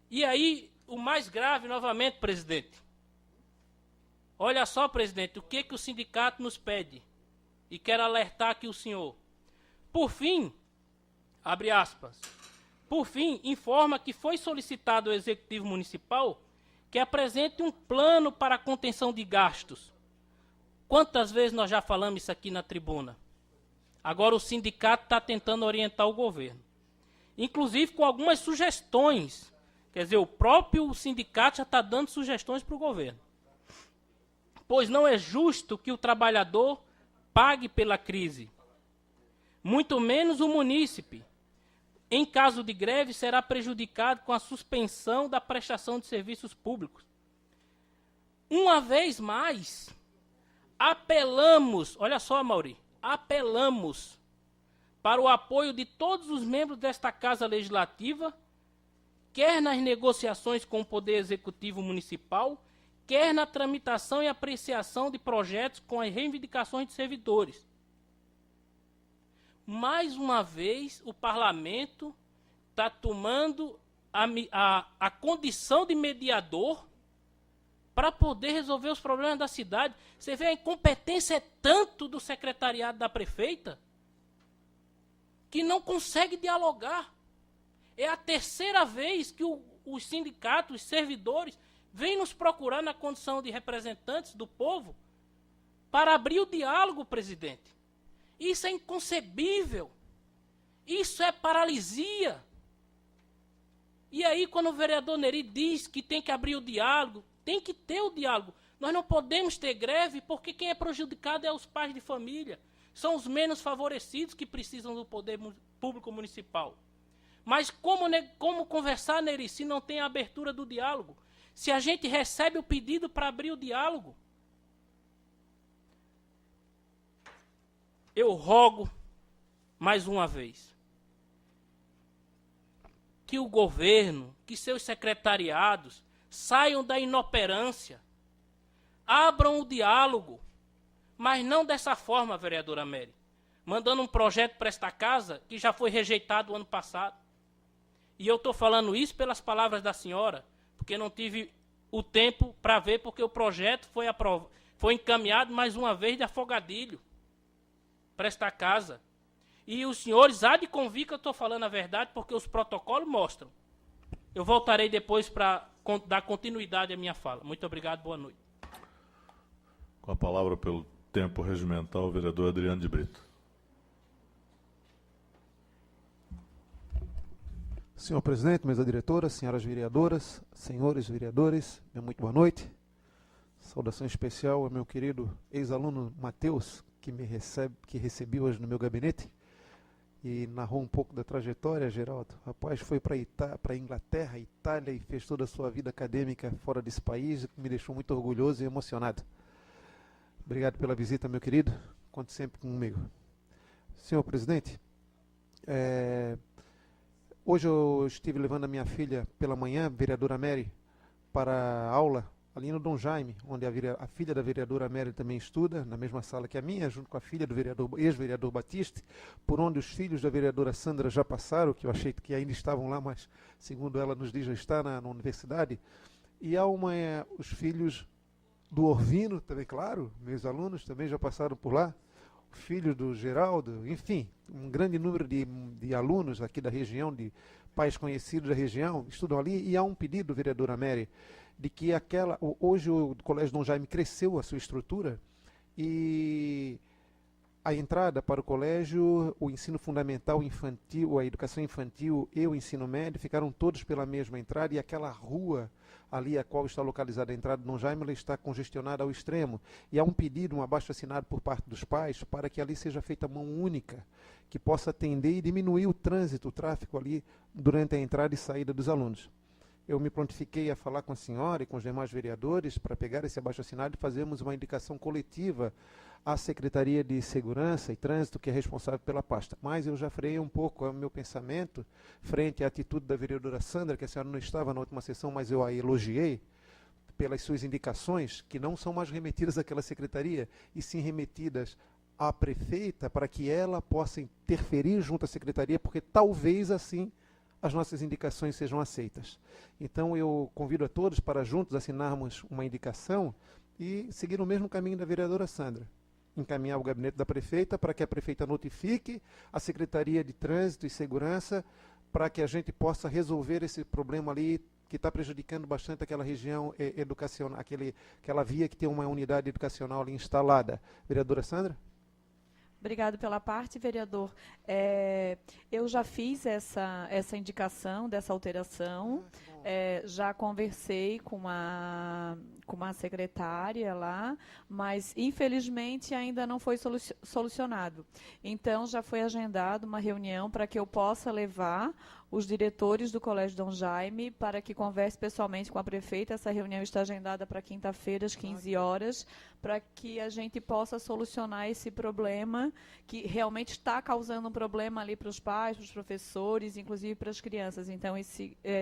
E aí, o mais grave, novamente, presidente. Olha só, presidente, o que o sindicato nos pede. E quero alertar aqui o senhor. Por fim, abre aspas, por fim, informa que foi solicitado ao Executivo Municipal que apresente um plano para a contenção de gastos. Quantas vezes nós já falamos isso aqui na tribuna? Agora o sindicato está tentando orientar o governo. Inclusive com algumas sugestões. Quer dizer, o próprio sindicato já está dando sugestões para o governo. Pois não é justo que o trabalhador pague pela crise. Muito menos o munícipe. Em caso de greve, será prejudicado com a suspensão da prestação de serviços públicos. Uma vez mais, apelamos, olha só, Mauri, apelamos para o apoio de todos os membros desta Casa Legislativa, quer nas negociações com o Poder Executivo Municipal, quer na tramitação e apreciação de projetos com as reivindicações de servidores. Mais uma vez, o parlamento está tomando a condição de mediador para poder resolver os problemas da cidade. Você vê, a incompetência é tanto do secretariado da prefeita que não consegue dialogar. É a terceira vez que os sindicatos, os servidores, vêm nos procurar na condição de representantes do povo para abrir o diálogo, presidente. Isso é inconcebível. Isso é paralisia. E aí, quando o vereador Neri diz que tem que abrir o diálogo, tem que ter o diálogo. Nós não podemos ter greve porque quem é prejudicado é os pais de família. São os menos favorecidos que precisam do poder público municipal. Mas como conversar, Neri, se não tem a abertura do diálogo? Se a gente recebe o pedido para abrir o diálogo? Eu rogo, mais uma vez, que o governo, que seus secretariados saiam da inoperância, abram o diálogo, mas não dessa forma, vereadora Mary, mandando um projeto para esta casa que já foi rejeitado ano passado. E eu estou falando isso pelas palavras da senhora, porque não tive o tempo para ver, porque o projeto foi encaminhado mais uma vez de afogadilho para esta casa. E os senhores há de convir que eu estou falando a verdade, porque os protocolos mostram. Eu voltarei depois para dar continuidade à minha fala. Muito obrigado, boa noite.
Com a palavra pelo tempo regimental, o vereador Adriano de Brito.
Senhor presidente, mesa diretora, senhoras vereadoras, senhores vereadores, muito boa noite. Saudação especial ao meu querido ex-aluno Matheus, que recebi hoje no meu gabinete e narrou um pouco da trajetória, Geraldo. Rapaz, foi para a Inglaterra, Itália e fez toda a sua vida acadêmica fora desse país, me deixou muito orgulhoso e emocionado. Obrigado pela visita, meu querido. Conte sempre comigo. Senhor presidente, hoje eu estive levando a minha filha pela manhã, vereadora Mary, para a aula ali no Dom Jaime, onde a filha da vereadora Mary também estuda, na mesma sala que a minha, junto com a filha do ex-vereador Batiste, por onde os filhos da vereadora Sandra já passaram, que eu achei que ainda estavam lá, mas segundo ela nos diz já está na universidade. E há os filhos do Orvino, também, claro, meus alunos também já passaram por lá, filhos do Geraldo, enfim, um grande número de alunos aqui da região, de pais conhecidos da região, estudam ali, e há um pedido, vereadora Mary, de que hoje o Colégio Dom Jaime cresceu a sua estrutura e a entrada para o colégio, o ensino fundamental infantil, a educação infantil e o ensino médio ficaram todos pela mesma entrada, e aquela rua ali a qual está localizada a entrada do Dom Jaime, ela está congestionada ao extremo. E há um pedido, um abaixo-assinado por parte dos pais, para que ali seja feita mão única, que possa atender e diminuir o trânsito, o tráfego ali durante a entrada e saída dos alunos. eu me prontifiquei a falar com a senhora e com os demais vereadores para pegar esse abaixo-assinado e fazermos uma indicação coletiva à Secretaria de Segurança e Trânsito, que é responsável pela pasta. Mas eu já freiei um pouco o meu pensamento frente à atitude da vereadora Sandra, que a senhora não estava na última sessão, mas eu a elogiei pelas suas indicações, que não são mais remetidas àquela secretaria, e sim remetidas à prefeita, para que ela possa interferir junto à secretaria, porque talvez assim as nossas indicações sejam aceitas. Então eu convido a todos para juntos assinarmos uma indicação e seguir o mesmo caminho da vereadora Sandra. Encaminhar o gabinete da prefeita para que a prefeita notifique a Secretaria de Trânsito e Segurança para que a gente possa resolver esse problema ali que está prejudicando bastante aquela região educacional, aquela via que tem uma unidade educacional ali instalada. Vereadora Sandra?
Obrigado pela parte, vereador. Eu já fiz essa indicação dessa alteração, já conversei com a secretária lá, mas infelizmente ainda não foi solucionado. Então já foi agendada uma reunião para que eu possa levar os diretores do Colégio Dom Jaime para que converse pessoalmente com a prefeita. Essa reunião está agendada para quinta-feira, às 15 horas, para que a gente possa solucionar esse problema, que realmente está causando um problema ali para os pais, para os professores, inclusive para as crianças. Então,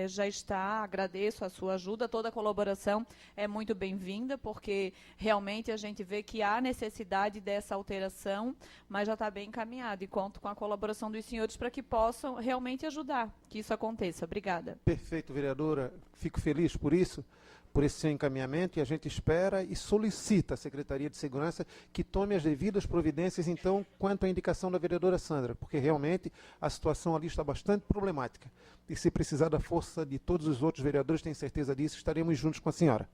já está, agradeço a sua ajuda, toda a colaboração é muito bem-vinda, porque realmente a gente vê que há necessidade dessa alteração, mas já está bem encaminhado, e conto com a colaboração dos senhores para que possam realmente ajudar que isso aconteça. Obrigada.
Perfeito, vereadora. Fico feliz por isso, por esse seu encaminhamento, e a gente espera e solicita à Secretaria de Segurança que tome as devidas providências, então, quanto à indicação da vereadora Sandra, porque realmente a situação ali está bastante problemática. E se precisar da força de todos os outros vereadores, tenho certeza disso, estaremos juntos com a senhora.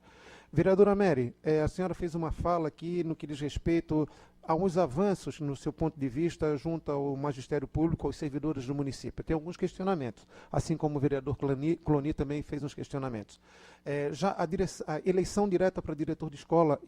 Vereadora Mary, a senhora fez uma fala aqui no que diz respeito a uns avanços, no seu ponto de vista, junto ao Magistério Público, aos servidores do município. Tem alguns questionamentos, assim como o vereador Cloni também fez uns questionamentos. Já a eleição direta para diretor de escola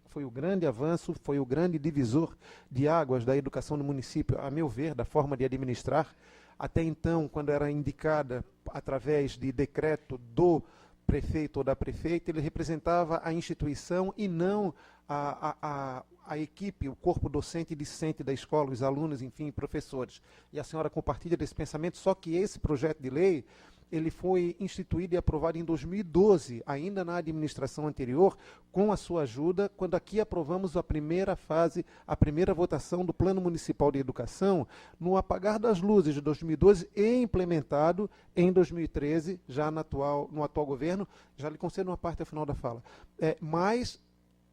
foi o grande avanço, foi o grande divisor de águas da educação no município, a meu ver, da forma de administrar. Até então, quando era indicada através de decreto do prefeito ou da prefeita, ele representava a instituição e não a equipe, o corpo docente e discente da escola, os alunos, enfim, professores. E a senhora compartilha desse pensamento, só que esse projeto de lei, ele foi instituído e aprovado em 2012, ainda na administração anterior, com a sua ajuda, quando aqui aprovamos a primeira fase, a primeira votação do Plano Municipal de Educação, no apagar das luzes de 2012 e implementado em 2013, já no atual governo. Já lhe concedo uma parte ao final da fala. Mas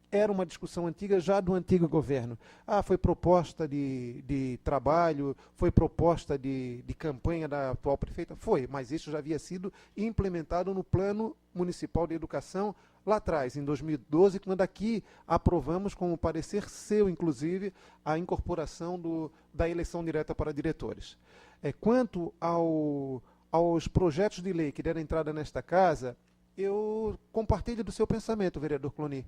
era uma discussão antiga, já do antigo governo. Foi proposta de trabalho, foi proposta de campanha da atual prefeita? Foi, mas isso já havia sido implementado no Plano Municipal de Educação lá atrás, em 2012, quando aqui aprovamos, com parecer seu, inclusive, a incorporação da eleição direta para diretores. Quanto aos projetos de lei que deram entrada nesta casa, eu compartilho do seu pensamento, vereador Cloni.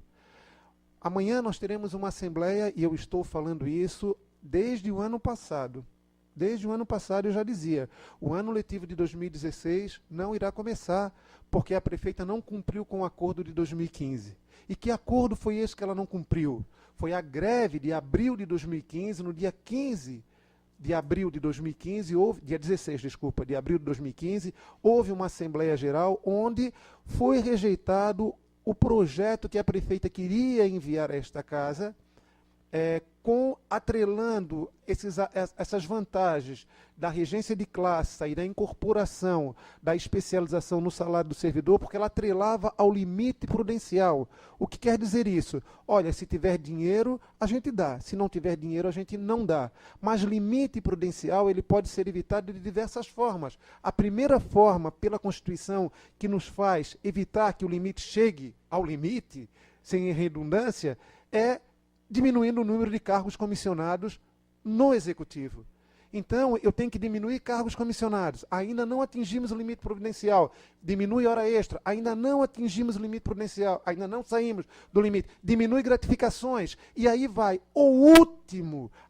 Amanhã nós teremos uma assembleia, e eu estou falando isso desde o ano passado. Desde o ano passado eu já dizia, o ano letivo de 2016 não irá começar, porque a prefeita não cumpriu com o acordo de 2015. E que acordo foi esse que ela não cumpriu? Foi a greve de abril de 2015, no dia 15 de abril de 2015, dia 16, desculpa, de abril de 2015, houve uma Assembleia Geral onde foi rejeitado o projeto que a prefeita queria enviar a esta casa, atrelando essas vantagens da regência de classe e da incorporação da especialização no salário do servidor, porque ela atrelava ao limite prudencial. O que quer dizer isso? Olha, se tiver dinheiro, a gente dá. Se não tiver dinheiro, a gente não dá. Mas limite prudencial, ele pode ser evitado de diversas formas. A primeira forma, pela Constituição, que nos faz evitar que o limite chegue ao limite, sem redundância, é diminuindo o número de cargos comissionados no Executivo. Então, eu tenho que diminuir cargos comissionados. Ainda não atingimos o limite providencial. Diminui hora extra. Ainda não atingimos o limite providencial. Ainda não saímos do limite. Diminui gratificações. E aí vai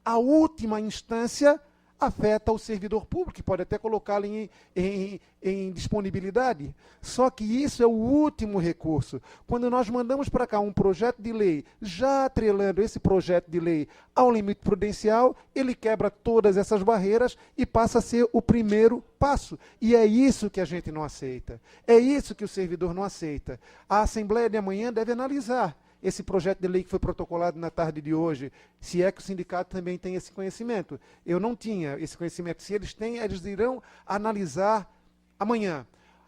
a última instância, afeta o servidor público, que pode até colocá-lo em disponibilidade. Só que isso é o último recurso. Quando nós mandamos para cá um projeto de lei, já atrelando esse projeto de lei ao limite prudencial, ele quebra todas essas barreiras e passa a ser o primeiro passo. E é isso que a gente não aceita. É isso que o servidor não aceita. A Assembleia de amanhã deve analisar esse projeto de lei que foi protocolado na tarde de hoje, se é que o sindicato também tem esse conhecimento. Eu não tinha esse conhecimento. Se eles têm, eles irão analisar amanhã.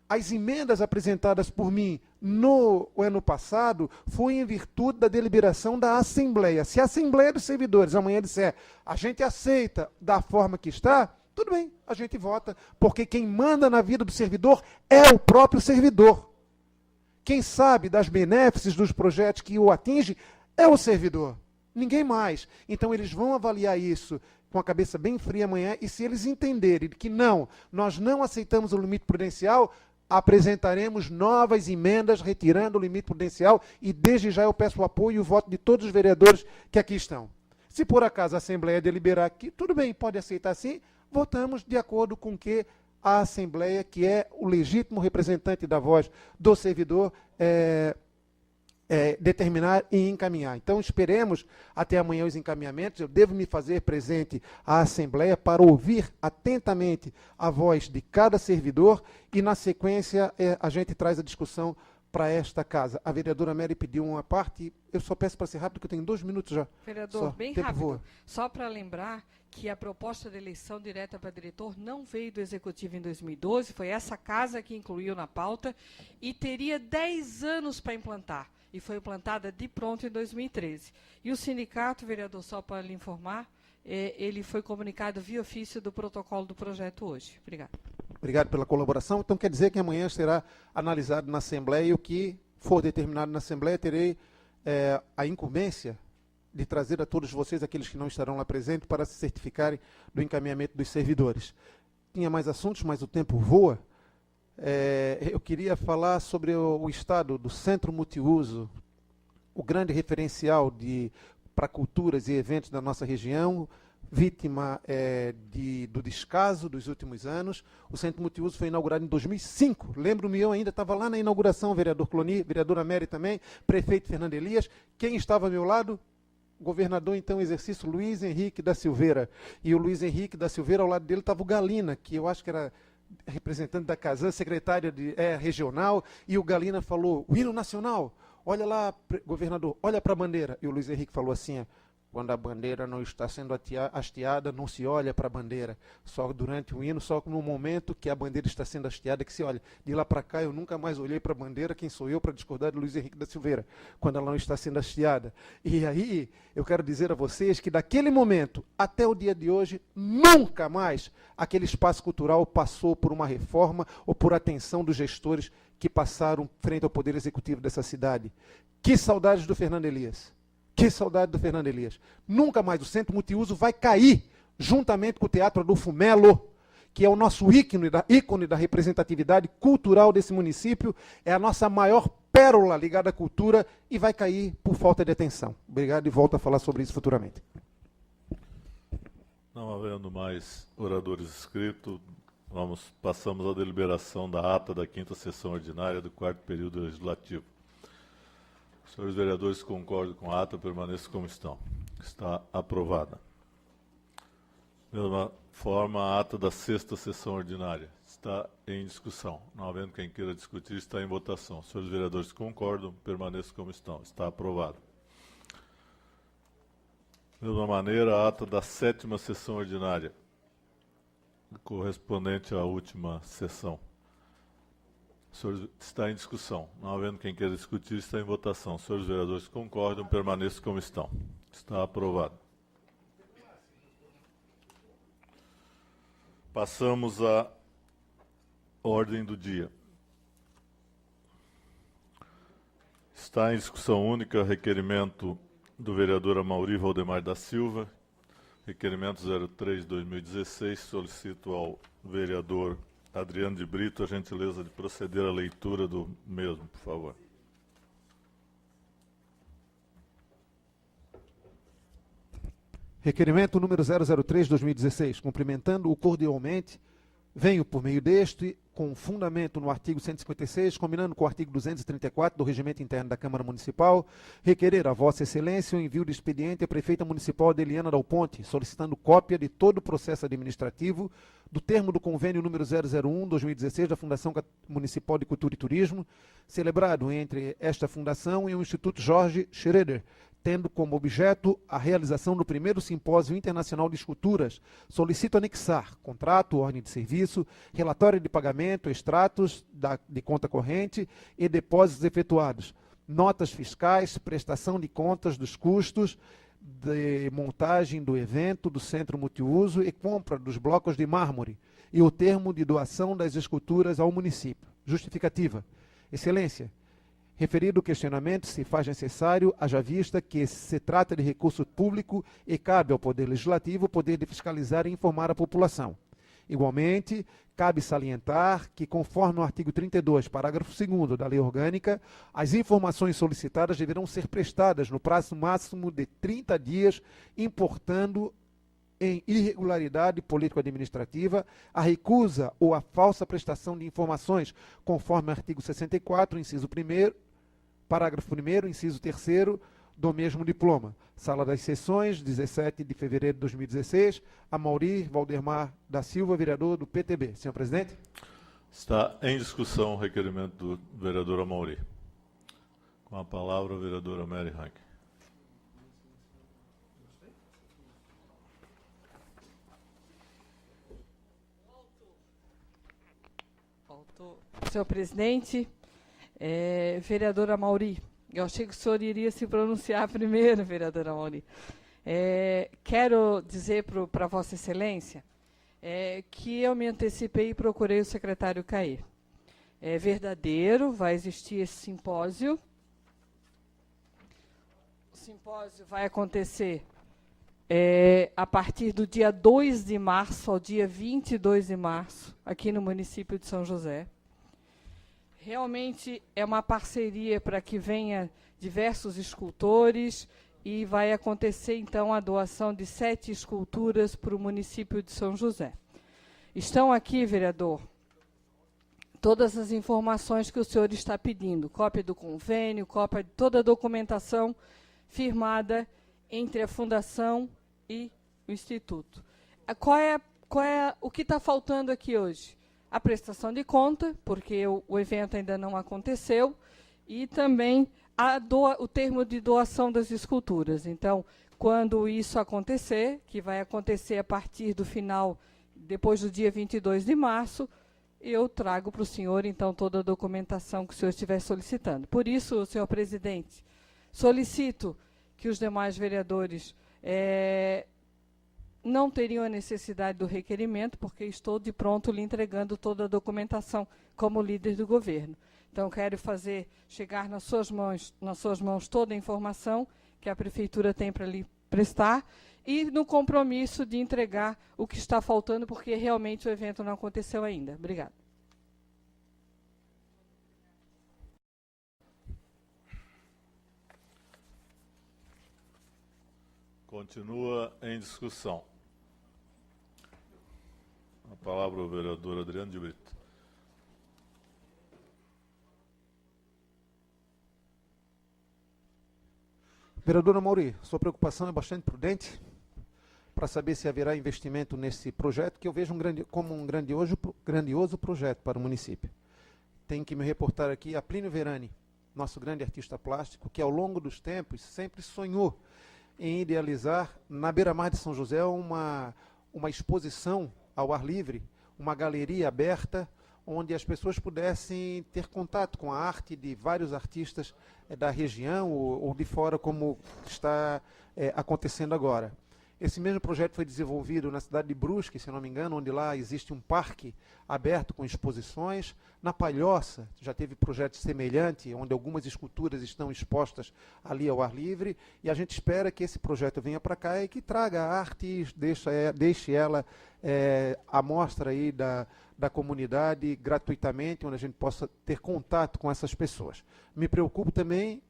As emendas apresentadas por mim no ano passado foi em virtude da deliberação da Assembleia. Se a Assembleia dos Servidores amanhã disser, a gente aceita da forma que está, tudo bem, a gente vota, porque quem manda na vida do servidor é o próprio servidor. Quem sabe das benéfices dos projetos que o atinge é o servidor, ninguém mais. Então eles vão avaliar isso com a cabeça bem fria amanhã, e se eles entenderem que não, nós não aceitamos o limite prudencial, apresentaremos novas emendas retirando o limite prudencial, e desde já eu peço o apoio e o voto de todos os vereadores que aqui estão. Se por acaso a Assembleia deliberar aqui, tudo bem, pode aceitar sim, votamos de acordo com o que a Assembleia, que é o legítimo representante da voz do servidor, determinar e encaminhar. Então, esperemos até amanhã os encaminhamentos. Eu devo me fazer presente à Assembleia para ouvir atentamente a voz de cada servidor e, na sequência, a gente traz a discussão para esta casa. A vereadora Mary pediu uma parte, eu só peço para ser rápido, porque eu tenho 2 minutos já.
Vereador,
só,
bem
tempo
rápido.
voa.
Só para lembrar que a proposta de eleição direta para diretor não veio do Executivo em 2012, foi essa casa que incluiu na pauta, e teria 10 anos para implantar, e foi implantada de pronto em 2013. E o sindicato, vereador, só para lhe informar, ele foi comunicado via ofício do protocolo do projeto hoje. Obrigada.
Obrigado pela colaboração. Então quer dizer que amanhã será analisado na Assembleia, e o que for determinado na Assembleia, terei a incumbência de trazer a todos vocês, aqueles que não estarão lá presentes, para se certificarem do encaminhamento dos servidores. Tinha mais assuntos, mas o tempo voa. Eu queria falar sobre o estado do Centro Multiuso, o grande referencial para culturas e eventos da nossa região, vítima do descaso dos últimos anos. O Centro Multiuso foi inaugurado em 2005. Lembro-me, eu ainda estava lá na inauguração, vereador Cloni, vereadora Mary também, prefeito Fernando Elias. Quem estava ao meu lado? Governador, então, em exercício, Luiz Henrique da Silveira. E o Luiz Henrique da Silveira, ao lado dele, estava o Galina, que eu acho que era representante da Casan, secretária regional, e o Galina falou, o hino nacional, olha lá, governador, olha para a bandeira. E o Luiz Henrique falou assim, quando a bandeira não está sendo hasteada, não se olha para a bandeira. Só durante o hino, só no momento que a bandeira está sendo hasteada, que se olha. De lá para cá, eu nunca mais olhei para a bandeira. Quem sou eu para discordar de Luiz Henrique da Silveira, quando ela não está sendo hasteada? E aí, eu quero dizer a vocês que daquele momento até o dia de hoje, nunca mais aquele espaço cultural passou por uma reforma ou por atenção dos gestores que passaram frente ao Poder Executivo dessa cidade. Que saudades do Fernando Elias. Que saudade do Fernando Elias. Nunca mais o Centro Multiuso vai cair, juntamente com o Teatro Adolfo Melo, que é o nosso ícone da representatividade cultural desse município, é a nossa maior pérola ligada à cultura, e vai cair por falta de atenção. Obrigado, e volto a falar sobre isso futuramente.
Não havendo mais oradores inscritos, passamos à deliberação da ata da 5ª sessão ordinária do 4º período legislativo. Senhores vereadores, concordam com a ata, permaneçam como estão. Está aprovada. Da mesma forma, a ata da 6ª sessão ordinária está em discussão. Não havendo quem queira discutir, está em votação. Senhores vereadores, concordam, permaneçam como estão. Está aprovada. Da mesma maneira, a ata da 7ª sessão ordinária, correspondente à última sessão, está em discussão. Não havendo quem queira discutir, está em votação. Senhores vereadores, concordam, permaneçam como estão. Está aprovado. Passamos à ordem do dia. Está em discussão única requerimento do vereador Amaury Valdemar da Silva, requerimento 03/2016. Solicito ao vereador Adriano de Brito a gentileza de proceder à leitura do mesmo, por favor.
Requerimento número 003/2016, cumprimentando-o cordialmente, venho, por meio deste, com fundamento no artigo 156, combinando com o artigo 234 do Regimento Interno da Câmara Municipal, requerer a Vossa Excelência o envio de expediente à Prefeita Municipal Adeliana Dal Ponte, solicitando cópia de todo o processo administrativo do termo do convênio número 001/2016 da Fundação Municipal de Cultura e Turismo, celebrado entre esta fundação e o Instituto Jorge Schroeder, tendo como objeto a realização do primeiro Simpósio Internacional de Esculturas. Solicito anexar contrato, ordem de serviço, relatório de pagamento, extratos de conta corrente e depósitos efetuados, notas fiscais, prestação de contas dos custos de montagem do evento do centro multiuso e compra dos blocos de mármore e o termo de doação das esculturas ao município. Justificativa. Excelência, referido questionamento se faz necessário, haja vista que se trata de recurso público e cabe ao Poder Legislativo o poder de fiscalizar e informar a população. Igualmente, cabe salientar que, conforme o artigo 32, parágrafo 2º da Lei Orgânica, as informações solicitadas deverão ser prestadas no prazo máximo de 30 dias, importando em irregularidade político-administrativa, a recusa ou a falsa prestação de informações, conforme o artigo 64, inciso 1º, parágrafo 1º, inciso 3º, do mesmo diploma. Sala das Sessões, 17 de fevereiro de 2016, Amaury Valdemar da Silva, vereador do PTB. Senhor presidente.
Está em discussão o requerimento do vereador Amaury. Com a palavra, a vereadora Mary Rank.
Senhor presidente, vereadora Amaury, eu achei que o senhor iria se pronunciar primeiro, vereadora Amaury. Quero dizer para Vossa Excelência que eu me antecipei e procurei o secretário Caê. É verdadeiro, vai existir esse simpósio. O simpósio vai acontecer a partir do dia 2 de março ao dia 22 de março, aqui no município de São José. Realmente é uma parceria para que venha diversos escultores e vai acontecer, então, a doação de 7 esculturas para o município de São José. Estão aqui, vereador, todas as informações que o senhor está pedindo, cópia do convênio, cópia de toda a documentação firmada entre a Fundação e o Instituto. O que está faltando aqui hoje? A prestação de conta, porque o evento ainda não aconteceu, e também o termo de doação das esculturas. Então, quando isso acontecer, que vai acontecer a partir do final, depois do dia 22 de março, eu trago para o senhor, então, toda a documentação que o senhor estiver solicitando. Por isso, senhor presidente, solicito que os demais vereadores não teriam a necessidade do requerimento, porque estou de pronto lhe entregando toda a documentação como líder do governo. Então, quero chegar nas suas mãos toda a informação que a Prefeitura tem para lhe prestar e no compromisso de entregar o que está faltando, porque realmente o evento não aconteceu ainda. Obrigada.
Continua em discussão. A palavra ao vereador Adriano de Brito.
Vereadora Amaury, sua preocupação é bastante prudente para saber se haverá investimento nesse projeto, que eu vejo como um grandioso projeto para o município. Tenho que me reportar aqui a Plínio Verani, nosso grande artista plástico, que ao longo dos tempos sempre sonhou em idealizar na beira-mar de São José uma exposição ao ar livre, uma galeria aberta, onde as pessoas pudessem ter contato com a arte de vários artistas da região ou de fora, como está acontecendo agora. Esse mesmo projeto foi desenvolvido na cidade de Brusque, se não me engano, onde lá existe um parque aberto com exposições. Na Palhoça já teve projeto semelhante, onde algumas esculturas estão expostas ali ao ar livre, e a gente espera que esse projeto venha para cá e que traga a arte e deixe ela à mostra aí da comunidade gratuitamente, onde a gente possa ter contato com essas pessoas. Me preocupo também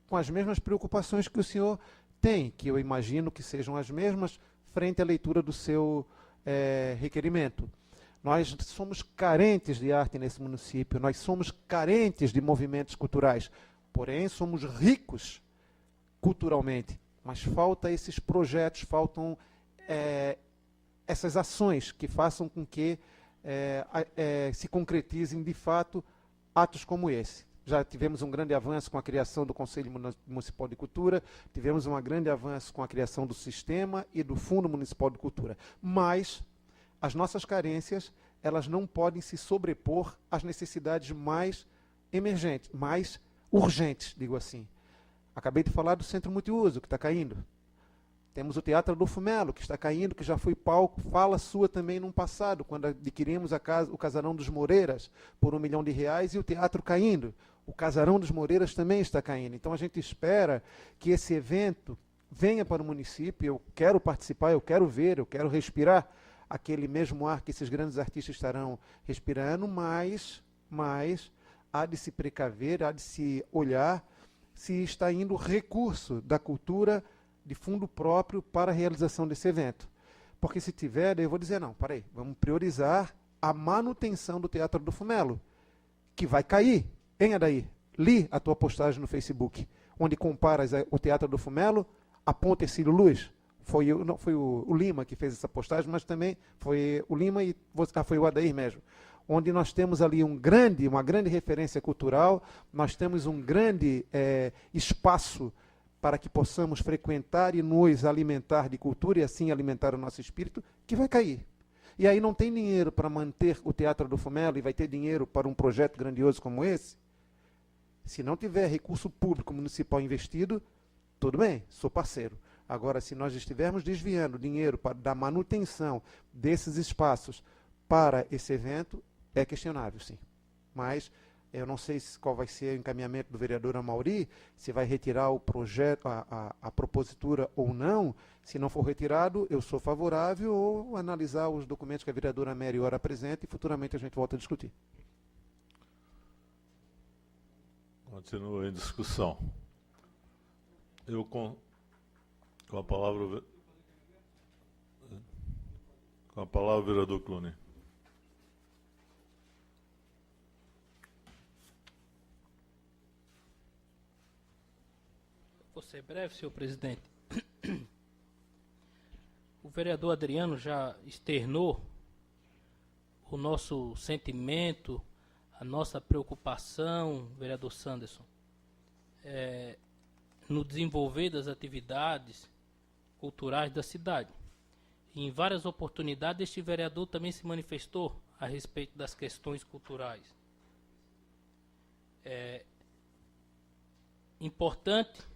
com as mesmas preocupações que o senhor Tem, que eu imagino que sejam as mesmas, frente à leitura do seu requerimento. Nós somos carentes de arte nesse município, nós somos carentes de movimentos culturais, porém somos ricos culturalmente, mas falta esses projetos, faltam essas ações que façam com que se concretizem de fato atos como esse. Já tivemos um grande avanço com a criação do Conselho Municipal de Cultura, tivemos um grande avanço com a criação do sistema e do Fundo Municipal de Cultura, mas as nossas carências, elas não podem se sobrepor às necessidades mais emergentes, mais urgentes, digo assim. Acabei de falar do Centro Multiuso, que está caindo. Temos o Teatro Adolfo Melo, que está caindo, que já foi palco, fala sua também no passado, quando adquirimos o Casarão dos Moreiras por R$1 milhão, e o teatro caindo. O Casarão dos Moreiras também está caindo. Então a gente espera que esse evento venha para o município, eu quero participar, eu quero ver, eu quero respirar aquele mesmo ar que esses grandes artistas estarão respirando, mas há de se precaver, há de se olhar se está indo recurso da cultura de fundo próprio para a realização desse evento. Porque se tiver, eu vou dizer, não, peraí, vamos priorizar a manutenção do Teatro Adolfo Melo, que vai cair, hein, Adair? Li a tua postagem no Facebook, onde comparas o Teatro Adolfo Melo a Ponte Hercílio Luz. Foi o Lima que fez essa postagem, mas também foi o Lima e foi o Adair mesmo. Onde nós temos ali uma grande referência cultural, nós temos um grande espaço para que possamos frequentar e nos alimentar de cultura e assim alimentar o nosso espírito, que vai cair. E aí não tem dinheiro para manter o Teatro Adolfo Melo e vai ter dinheiro para um projeto grandioso como esse? Se não tiver recurso público municipal investido, tudo bem, sou parceiro. Agora, se nós estivermos desviando dinheiro da manutenção desses espaços para esse evento, é questionável, sim. Mas eu não sei qual vai ser o encaminhamento do vereador Amaury, se vai retirar o projeto, a propositura ou não. Se não for retirado, eu sou favorável ou analisar os documentos que a vereadora Mary ora apresenta e futuramente a gente volta a discutir.
Continua em discussão. Eu com a palavra o vereador Cluny.
Vou ser breve, senhor presidente. O vereador Adriano já externou o nosso sentimento, a nossa preocupação, vereador Sanderson, no desenvolver das atividades culturais da cidade. E em várias oportunidades este vereador também se manifestou a respeito das questões culturais. Importante.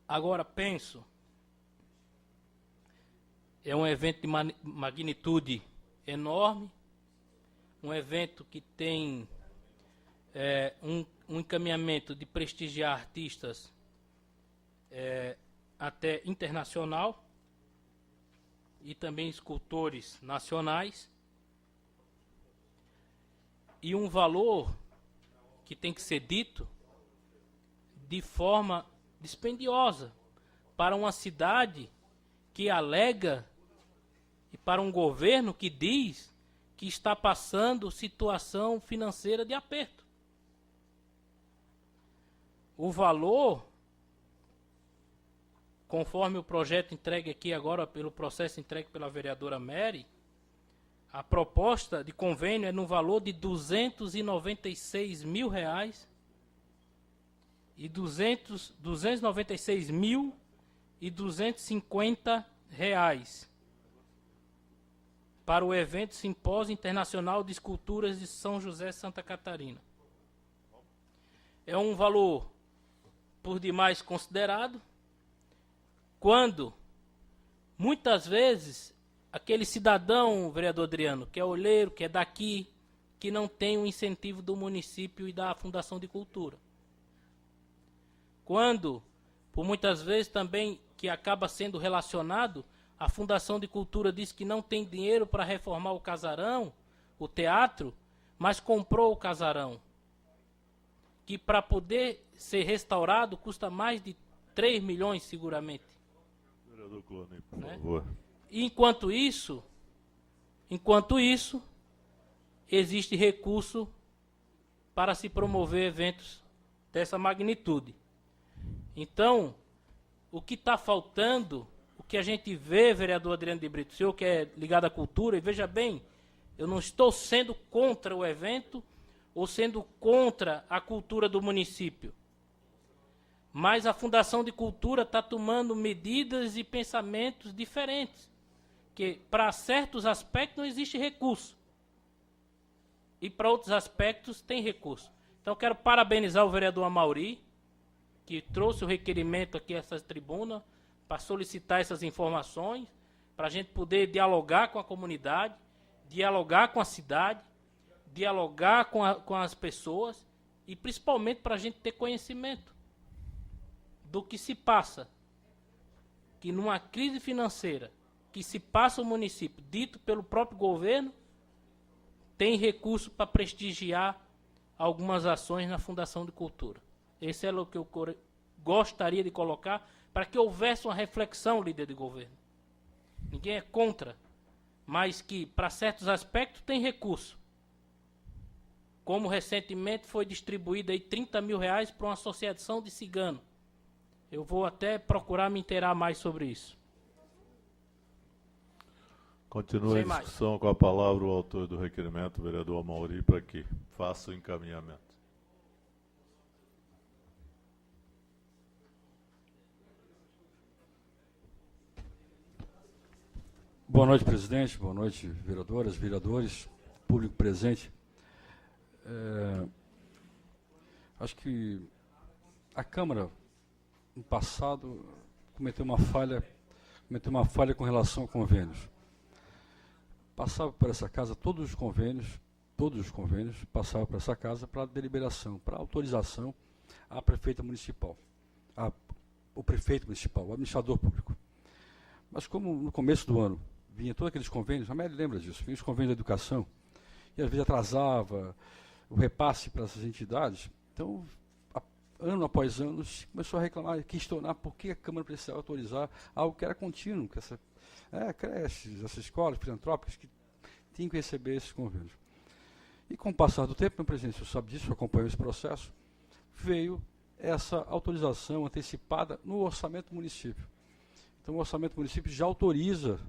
Agora penso, é um evento de magnitude enorme, um evento que tem um encaminhamento de prestigiar artistas até internacional e também escultores nacionais, e um valor que tem que ser dito de forma dispendiosa para uma cidade que alega e para um governo que diz que está passando situação financeira de aperto. O valor, conforme o projeto entregue aqui agora, pelo processo entregue pela vereadora Mary, a proposta de convênio é no valor de R$296 mil e 296.250 reais para o evento Simpósio Internacional de Esculturas de São José, Santa Catarina. É um valor por demais considerado, quando muitas vezes aquele cidadão, vereador Adriano, que é olheiro, que é daqui, que não tem o incentivo do município e da Fundação de Cultura. Quando, por muitas vezes também, que acaba sendo relacionado, a Fundação de Cultura diz que não tem dinheiro para reformar o casarão, o teatro, mas comprou o casarão, que para poder ser restaurado custa mais de 3 milhões seguramente.
Vereador Cloni, por
Né?
favor.
E enquanto isso, existe recurso para se promover eventos dessa magnitude. Então, o que está faltando, o que a gente vê, vereador Adriano de Brito, o senhor que é ligado à cultura, e veja bem, eu não estou sendo contra o evento ou sendo contra a cultura do município. Mas a Fundação de Cultura está tomando medidas e pensamentos diferentes. Que para certos aspectos não existe recurso. E para outros aspectos tem recurso. Então quero parabenizar o vereador Amaury, que trouxe o requerimento aqui a essa tribuna, para solicitar essas informações, para a gente poder dialogar com a comunidade, dialogar com a cidade, dialogar com as pessoas, e principalmente para a gente ter conhecimento do que se passa. Que numa crise financeira que se passa o município, dito pelo próprio governo, tem recurso para prestigiar algumas ações na Fundação de Cultura. Esse é o que eu gostaria de colocar, para que houvesse uma reflexão, líder de governo. Ninguém é contra, mas que para certos aspectos tem recurso. Como recentemente foi distribuído aí 30 mil reais para uma associação de cigano. Eu vou até procurar me inteirar mais sobre isso.
Continua
Sem
em
mais.
discussão, com a palavra o autor do requerimento, o vereador Amaury, para que faça o encaminhamento.
Boa noite, presidente. Boa noite, vereadoras, vereadores, público presente. Acho que a Câmara, no passado, cometeu uma falha com relação a convênios. Passava por essa casa todos os convênios passavam por essa casa para deliberação, para autorização à prefeita municipal, o prefeito municipal, o administrador público. Mas como no começo do ano vinha todos aqueles convênios, a Mary lembra disso, vinha os convênios da educação, e às vezes atrasava o repasse para essas entidades, então, ano após ano, se começou a reclamar, questionar por que a Câmara precisava autorizar algo que era contínuo, que creches, essas escolas filantrópicas que tinham que receber esses convênios. E com o passar do tempo, meu presidente, o senhor sabe disso, acompanhou esse processo, veio essa autorização antecipada no orçamento do município. Então, o orçamento do município já autoriza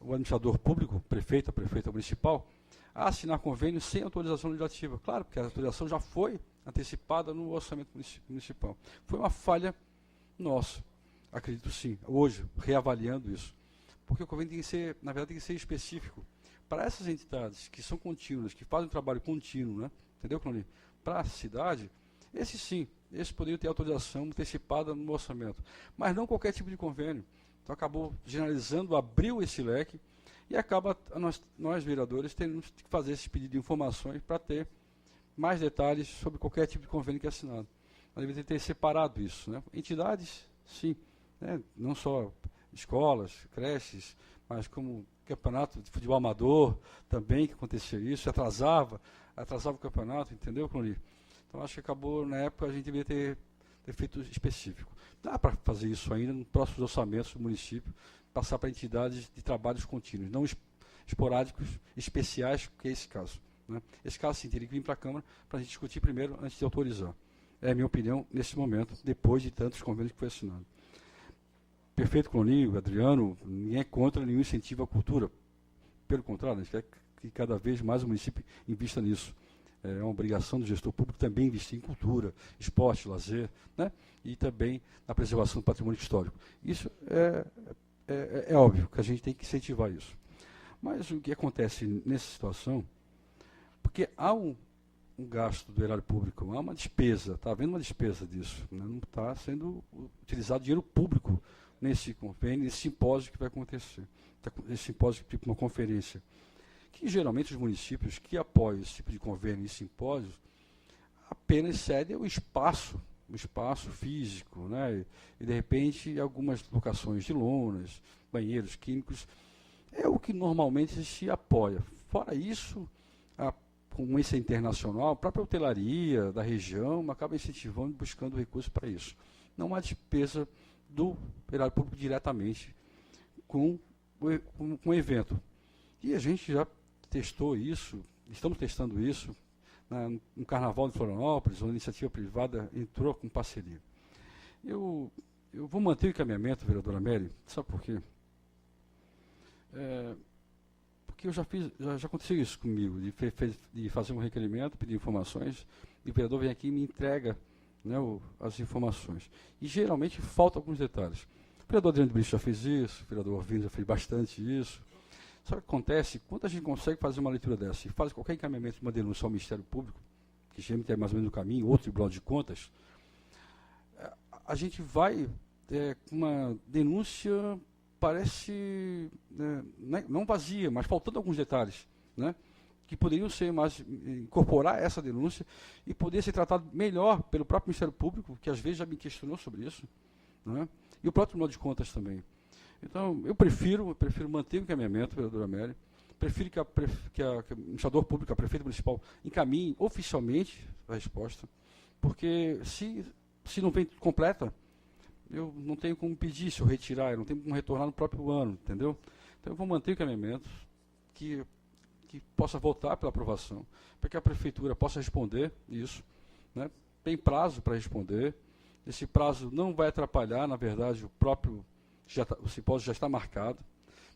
o administrador público, a prefeita municipal, a assinar convênio sem autorização legislativa. Claro, porque a autorização já foi antecipada no orçamento municipal. Foi uma falha nossa, acredito sim, hoje, reavaliando isso. Porque o convênio tem que ser, na verdade, tem que ser específico. Para essas entidades que são contínuas, que fazem um trabalho contínuo, né? Entendeu, Cloni? Para a cidade, esses sim, esses poderiam ter autorização antecipada no orçamento. Mas não qualquer tipo de convênio. Então acabou generalizando, abriu esse leque e acaba nós vereadores temos que fazer esse pedido de informações para ter mais detalhes sobre qualquer tipo de convênio que é assinado. Nós deveríamos ter separado isso, né? Entidades, sim, né? Não só escolas, creches, mas como campeonato de futebol amador também, que acontecia isso, atrasava o campeonato, entendeu, Cloni? Então acho que acabou, na época, a gente deveria ter feito específico. Dá para fazer isso ainda nos próximos orçamentos do município, passar para entidades de trabalhos contínuos, não esporádicos, especiais, que é esse caso. Né? Esse caso, sim, teria que vir para a Câmara para a gente discutir primeiro, antes de autorizar. É a minha opinião, nesse momento, depois de tantos convênios que foi assinado. Perfeito, Cloninho, Adriano, ninguém é contra nenhum incentivo à cultura. Pelo contrário, a gente quer que cada vez mais o município invista nisso. É uma obrigação do gestor público também investir em cultura, esporte, lazer, né? E também na preservação do patrimônio histórico. Isso é óbvio que a gente tem que incentivar isso. Mas o que acontece nessa situação, porque há um gasto do erário público, há uma despesa, está havendo uma despesa disso, né? Não está sendo utilizado dinheiro público nesse convênio, nesse simpósio que vai acontecer. Esse simpósio tipo uma conferência. Que geralmente os municípios que apoiam esse tipo de convênio e simpósios apenas cedem o espaço físico, né? E de repente algumas locações de lonas, banheiros químicos, é o que normalmente se apoia. Fora isso, a concorrência internacional, a própria hotelaria da região acaba incentivando e buscando recursos para isso. não há despesa do erário público diretamente com o evento. E a gente já testou isso, estamos testando isso no Carnaval de Florianópolis, onde a iniciativa privada entrou com parceria. Eu vou manter o encaminhamento, vereadora Mary, sabe por quê? Porque já aconteceu isso comigo, de fazer um requerimento, pedir informações, e o vereador vem aqui e me entrega, né, as informações. E geralmente faltam alguns detalhes. O vereador Adriano de Brito já fez isso, o vereador Orvino já fez bastante isso. Só que acontece, quando a gente consegue fazer uma leitura dessa e faz qualquer encaminhamento de uma denúncia ao Ministério Público, que geralmente é mais ou menos o caminho, outro Tribunal de Contas, a gente vai com uma denúncia, parece, não vazia, mas faltando alguns detalhes, né, que poderiam ser mais, incorporar essa denúncia e poder ser tratado melhor pelo próprio Ministério Público, que às vezes já me questionou sobre isso, né, e o próprio Tribunal de Contas também. Então, eu prefiro manter o encaminhamento, vereadora Mary, prefiro que o administrador público, a prefeita municipal, encaminhe oficialmente a resposta, porque se não vem completa, eu não tenho como pedir se eu retirar, eu não tenho como retornar no próprio ano, entendeu? Então, eu vou manter o encaminhamento, que possa voltar pela aprovação, para que a prefeitura possa responder isso, né? Tem prazo para responder, esse prazo não vai atrapalhar, na verdade, o simpósio já está marcado.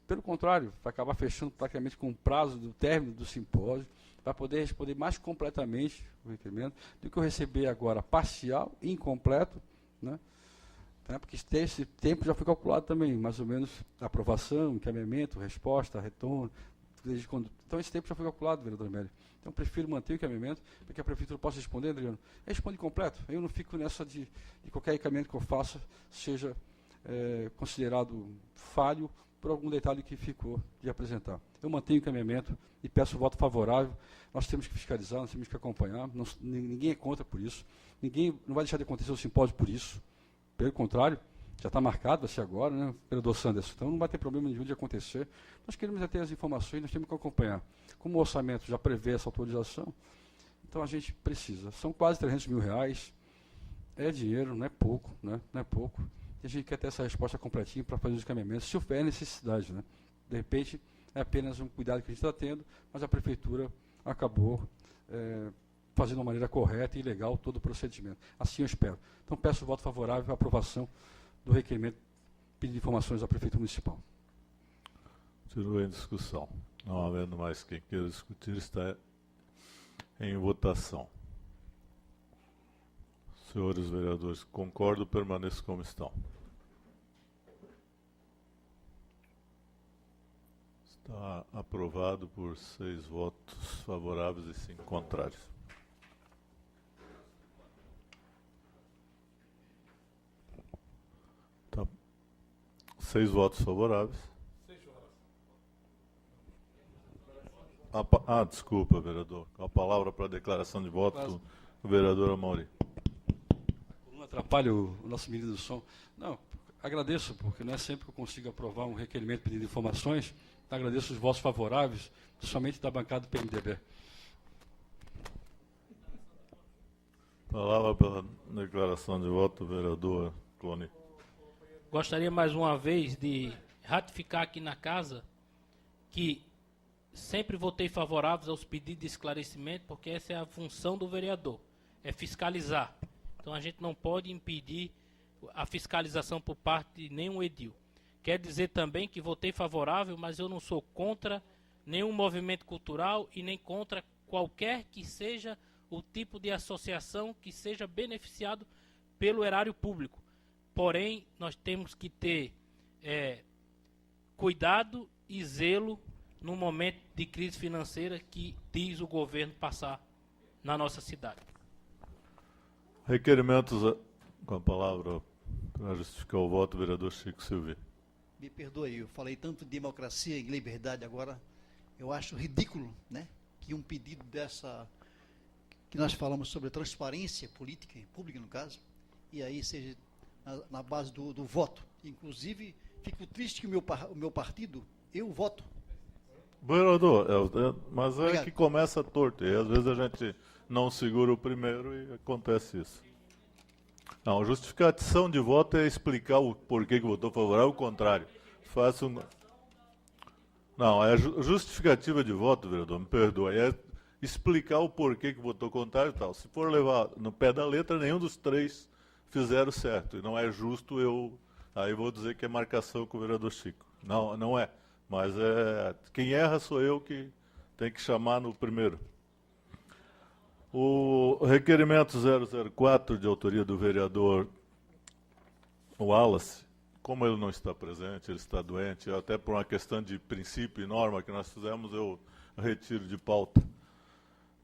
Pelo contrário, vai acabar fechando praticamente com o prazo do término do simpósio, vai poder responder mais completamente o requerimento do que eu receber agora parcial e incompleto, né? Porque esse tempo já foi calculado também, mais ou menos, aprovação, encaminhamento, resposta, retorno. Então, esse tempo já foi calculado, vereador Mélio. Então, eu prefiro manter o encaminhamento para que a prefeitura possa responder, Adriano. Responde completo. Eu não fico nessa de qualquer encaminhamento que eu faça seja considerado falho por algum detalhe que ficou de apresentar. Eu mantenho o encaminhamento e peço o voto favorável. Nós temos que fiscalizar, nós temos que acompanhar. Ninguém é contra por isso. Ninguém não vai deixar de acontecer o simpósio por isso. Pelo contrário, já está marcado, vai ser agora, né, vereador Sanderson. Então não vai ter problema nenhum de acontecer. Nós queremos ter as informações, nós temos que acompanhar. Como o orçamento já prevê essa autorização, então a gente precisa. São quase R$300 mil. É dinheiro, não é pouco, né? Não é pouco. E a gente quer ter essa resposta completinha para fazer os encaminhamentos, se houver necessidade, né? De repente, é apenas um cuidado que a gente está tendo, mas a prefeitura acabou fazendo de uma maneira correta e legal todo o procedimento. Assim eu espero. Então, peço o voto favorável à aprovação do requerimento pedido de informações à Prefeitura Municipal.
Tirou em discussão. Não havendo mais quem queira discutir, está em votação. Senhores vereadores, concordo, permaneço como estão. Está aprovado por 6 votos favoráveis e 5 contrários. Tá. 6 votos favoráveis. Desculpa, vereador. Com a palavra para a declaração de voto, o vereador Amaury.
Não atrapalha o nosso menino do som. Não, agradeço, porque não é sempre que eu consigo aprovar um requerimento pedindo informações. Agradeço os votos favoráveis, principalmente da bancada do PMDB.
Palavra pela declaração de voto, vereador Clone.
Gostaria mais uma vez de ratificar aqui na casa que sempre votei favoráveis aos pedidos de esclarecimento, porque essa é a função do vereador, é fiscalizar. Então a gente não pode impedir a fiscalização por parte de nenhum edil. Quer dizer também que votei favorável, mas eu não sou contra nenhum movimento cultural e nem contra qualquer que seja o tipo de associação que seja beneficiado pelo erário público. Porém, nós temos que ter cuidado e zelo no momento de crise financeira que diz o governo passar na nossa cidade.
Requerimentos, com a palavra para justificar o voto, vereador Chico Silveira.
Me perdoe, eu falei tanto de democracia e liberdade agora, eu acho ridículo, né, que um pedido dessa, que nós falamos sobre transparência política e pública no caso, e aí seja na base do voto. Inclusive, fico triste que o meu partido, eu voto.
Vereador, mas é
Obrigado.
que começa torto, e às vezes a gente não segura o primeiro e acontece isso. Não, justificação de voto é explicar o porquê que votou favorável, o contrário. Faça um... Não, é justificativa de voto, vereador, me perdoe. É explicar o porquê que votou contrário e tal. Se for levar no pé da letra, nenhum dos três fizeram certo. E não é justo eu... Aí vou dizer que é marcação com o vereador Chico. Não, não é. Mas quem erra sou eu que tem que chamar no primeiro. O requerimento 004, de autoria do vereador Wallace, como ele não está presente, ele está doente, até por uma questão de princípio e norma que nós fizemos, eu retiro de pauta.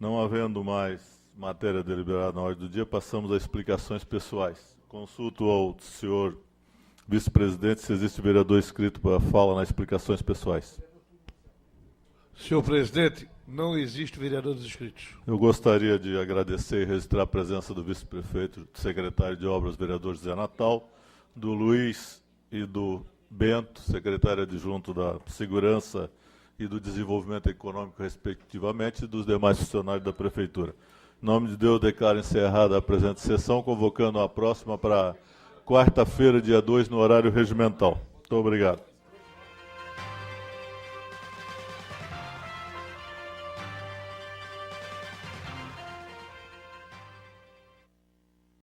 Não havendo mais matéria deliberada na ordem do dia, passamos a explicações pessoais. Consulto ao senhor vice-presidente se existe vereador inscrito para fala nas explicações pessoais.
Senhor presidente, não existe vereadores inscritos.
Eu gostaria de agradecer e registrar a presença do vice-prefeito, secretário de Obras, vereador José Natal, do Luiz e do Bento, secretário adjunto da Segurança e do Desenvolvimento Econômico, respectivamente, e dos demais funcionários da Prefeitura. Em nome de Deus, declaro encerrada a presente sessão, convocando a próxima para quarta-feira, dia 2, no horário regimental. Muito obrigado.